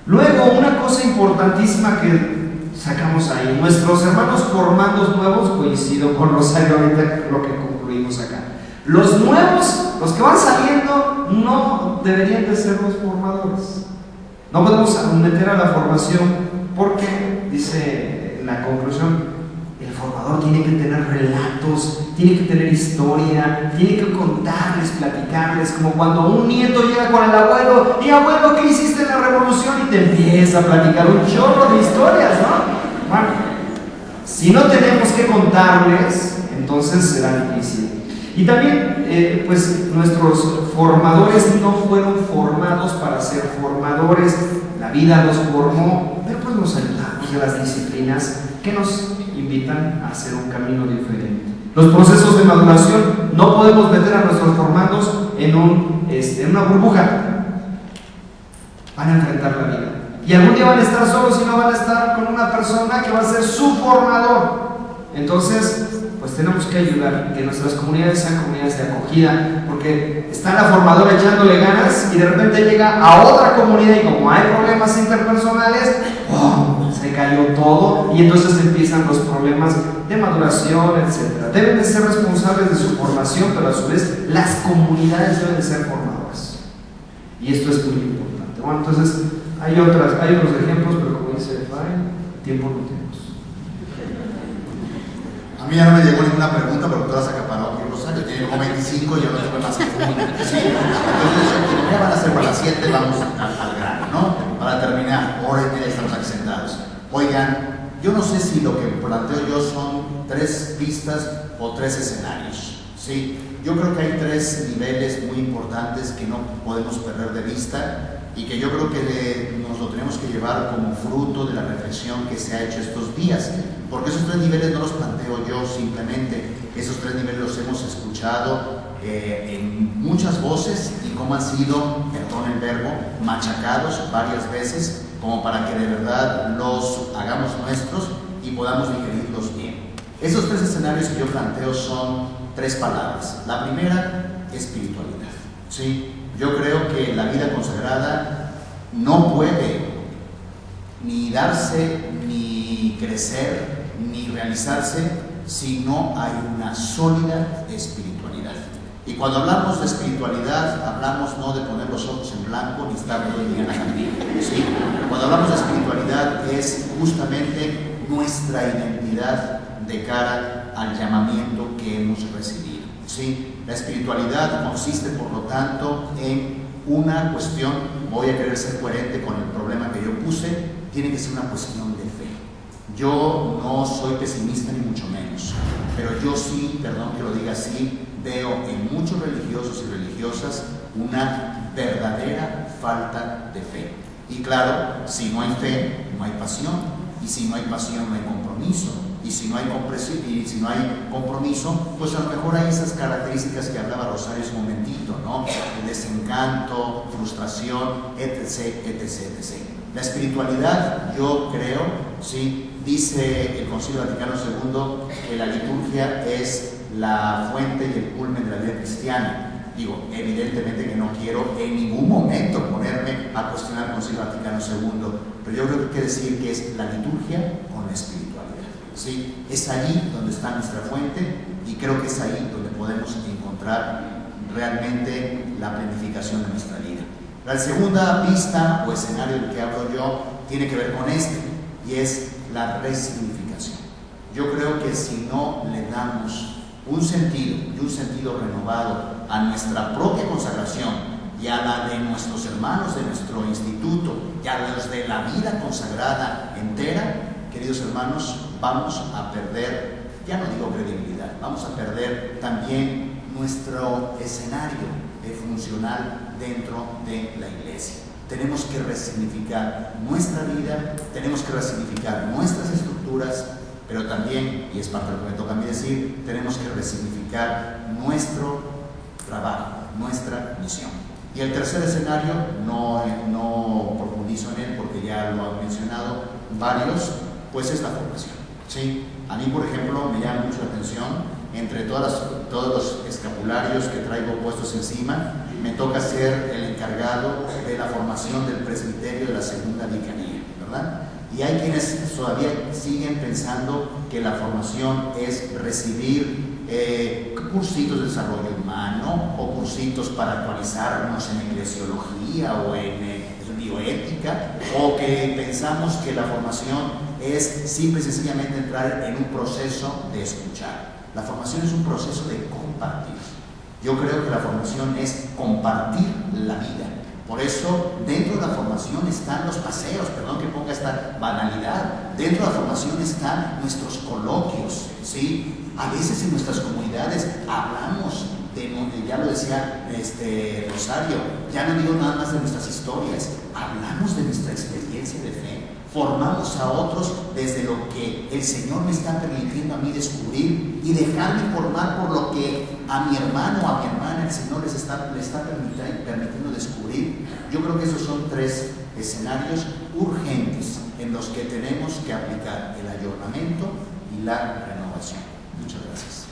Luego, una cosa importantísima que sacamos ahí: nuestros hermanos formandos nuevos, coincido con Rosario ahorita lo que concluimos acá. Los nuevos, los que van saliendo, no deberían de ser los formadores. No podemos meter a la formación porque, dice la conclusión, el formador tiene que tener relatos, tiene que tener historia, tiene que contarles, platicarles, como cuando un nieto llega con el abuelo: y abuelo, ¿qué hiciste en la revolución? Y te empieza a platicar un chorro de historias, ¿no? Bueno, si no tenemos que contarles, entonces será difícil. Y también, pues nuestros formadores no fueron formados para ser formadores. La vida los formó, pero pues nos ayudamos de las disciplinas que nos invitan a hacer un camino diferente. Los procesos de maduración, no podemos meter a nuestros formandos en una burbuja. Van a enfrentar la vida. Y algún día van a estar solos y no van a estar con una persona que va a ser su formador. Entonces, pues pues tenemos que ayudar, que nuestras comunidades sean comunidades de acogida, porque está la formadora echándole ganas y de repente llega a otra comunidad y como hay problemas interpersonales, ¡oh!, se cayó todo y entonces empiezan los problemas de maduración, etc. Deben de ser responsables de su formación, pero a su vez las comunidades deben de ser formadoras. Y esto es muy importante. Bueno, entonces hay otros ejemplos, pero como dice Efraín, tiempo no tenemos. A mí ya no me llegó ninguna pregunta porque todas acaparó aquí Rosario. Tiene como 25 y yo no tengo más que una. Sí. Entonces, ya van a ser para las 7, vamos al grano, ¿no? Para terminar, hora y media estamos aquí sentados. Oigan, yo no sé si lo que planteo yo son 3 pistas o 3 escenarios. ¿Sí? Yo creo que hay 3 niveles muy importantes que no podemos perder de vista y que yo creo que nos lo tenemos que llevar como fruto de la reflexión que se ha hecho estos días, porque esos 3 niveles no los planteo yo simplemente, esos 3 niveles los hemos escuchado en muchas voces y cómo han sido, perdón el verbo, machacados varias veces como para que de verdad los hagamos nuestros y podamos digerirlos bien. Esos 3 escenarios que yo planteo son 3 palabras. La primera, espiritualidad. ¿Sí? Yo creo que la vida consagrada no puede ni darse, ni crecer, ni realizarse si no hay una sólida espiritualidad. Y cuando hablamos de espiritualidad, hablamos no de poner los ojos en blanco ni estar todo el día en la cantina. ¿Sí? Cuando hablamos de espiritualidad es justamente nuestra identidad de cara al llamamiento que hemos recibido. ¿Sí? La espiritualidad consiste, por lo tanto, en una cuestión, voy a querer ser coherente con el problema que yo puse, tiene que ser una cuestión de fe. Yo no soy pesimista ni mucho menos, pero yo sí, perdón que lo diga así, veo en muchos religiosos y religiosas una verdadera falta de fe. Y claro, si no hay fe, no hay pasión, y si no hay pasión, no hay compromiso. Y si no hay compromiso, pues a lo mejor hay esas características que hablaba Rosario hace un momentito, ¿no? El desencanto, frustración, etc, etc, etc. La espiritualidad, yo creo, ¿sí? Dice el Concilio Vaticano II que la liturgia es la fuente y el culmen de la vida cristiana. Digo, evidentemente que no quiero en ningún momento ponerme a cuestionar el Concilio Vaticano II, pero yo creo que hay que decir que es la liturgia con la espiritualidad. ¿Sí? Es allí donde está nuestra fuente y creo que es ahí donde podemos encontrar realmente la planificación de nuestra vida. La segunda pista o escenario del que hablo yo tiene que ver con este y es la resignificación. Yo creo que si no le damos un sentido y un sentido renovado a nuestra propia consagración y a la de nuestros hermanos de nuestro instituto y a los de la vida consagrada entera, queridos hermanos, vamos a perder, ya no digo credibilidad, vamos a perder también nuestro escenario funcional dentro de la iglesia. Tenemos que resignificar nuestra vida, tenemos que resignificar nuestras estructuras, pero también, y es parte de lo que me toca a mí decir, tenemos que resignificar nuestro trabajo, nuestra misión. Y el tercer escenario, no profundizo en él porque ya lo han mencionado varios, pues es la formación. ¿Sí? A mí, por ejemplo, me llama mucho la atención, entre todos los escapularios que traigo puestos encima, me toca ser el encargado de la formación del presbiterio de la segunda vicaría, ¿verdad? Y hay quienes todavía siguen pensando que la formación es recibir cursitos de desarrollo humano o cursitos para actualizarnos en eclesiología o en bioética, o que pensamos que la formación es simple y sencillamente entrar en un proceso de escuchar. La formación es un proceso de compartir. Yo creo que la formación es compartir la vida. Por eso, dentro de la formación están los paseos, perdón que ponga esta banalidad, dentro de la formación están nuestros coloquios, ¿sí? A veces en nuestras comunidades hablamos ya lo decía Rosario, ya no digo nada más de nuestras historias, hablamos de nuestra experiencia de fe, formamos a otros desde lo que el Señor me está permitiendo a mí descubrir y dejarme formar por lo que a mi hermano o a mi hermana el Señor le está permitiendo descubrir. Yo creo que esos son 3 escenarios urgentes en los que tenemos que aplicar el ayornamiento y la renovación. Muchas gracias.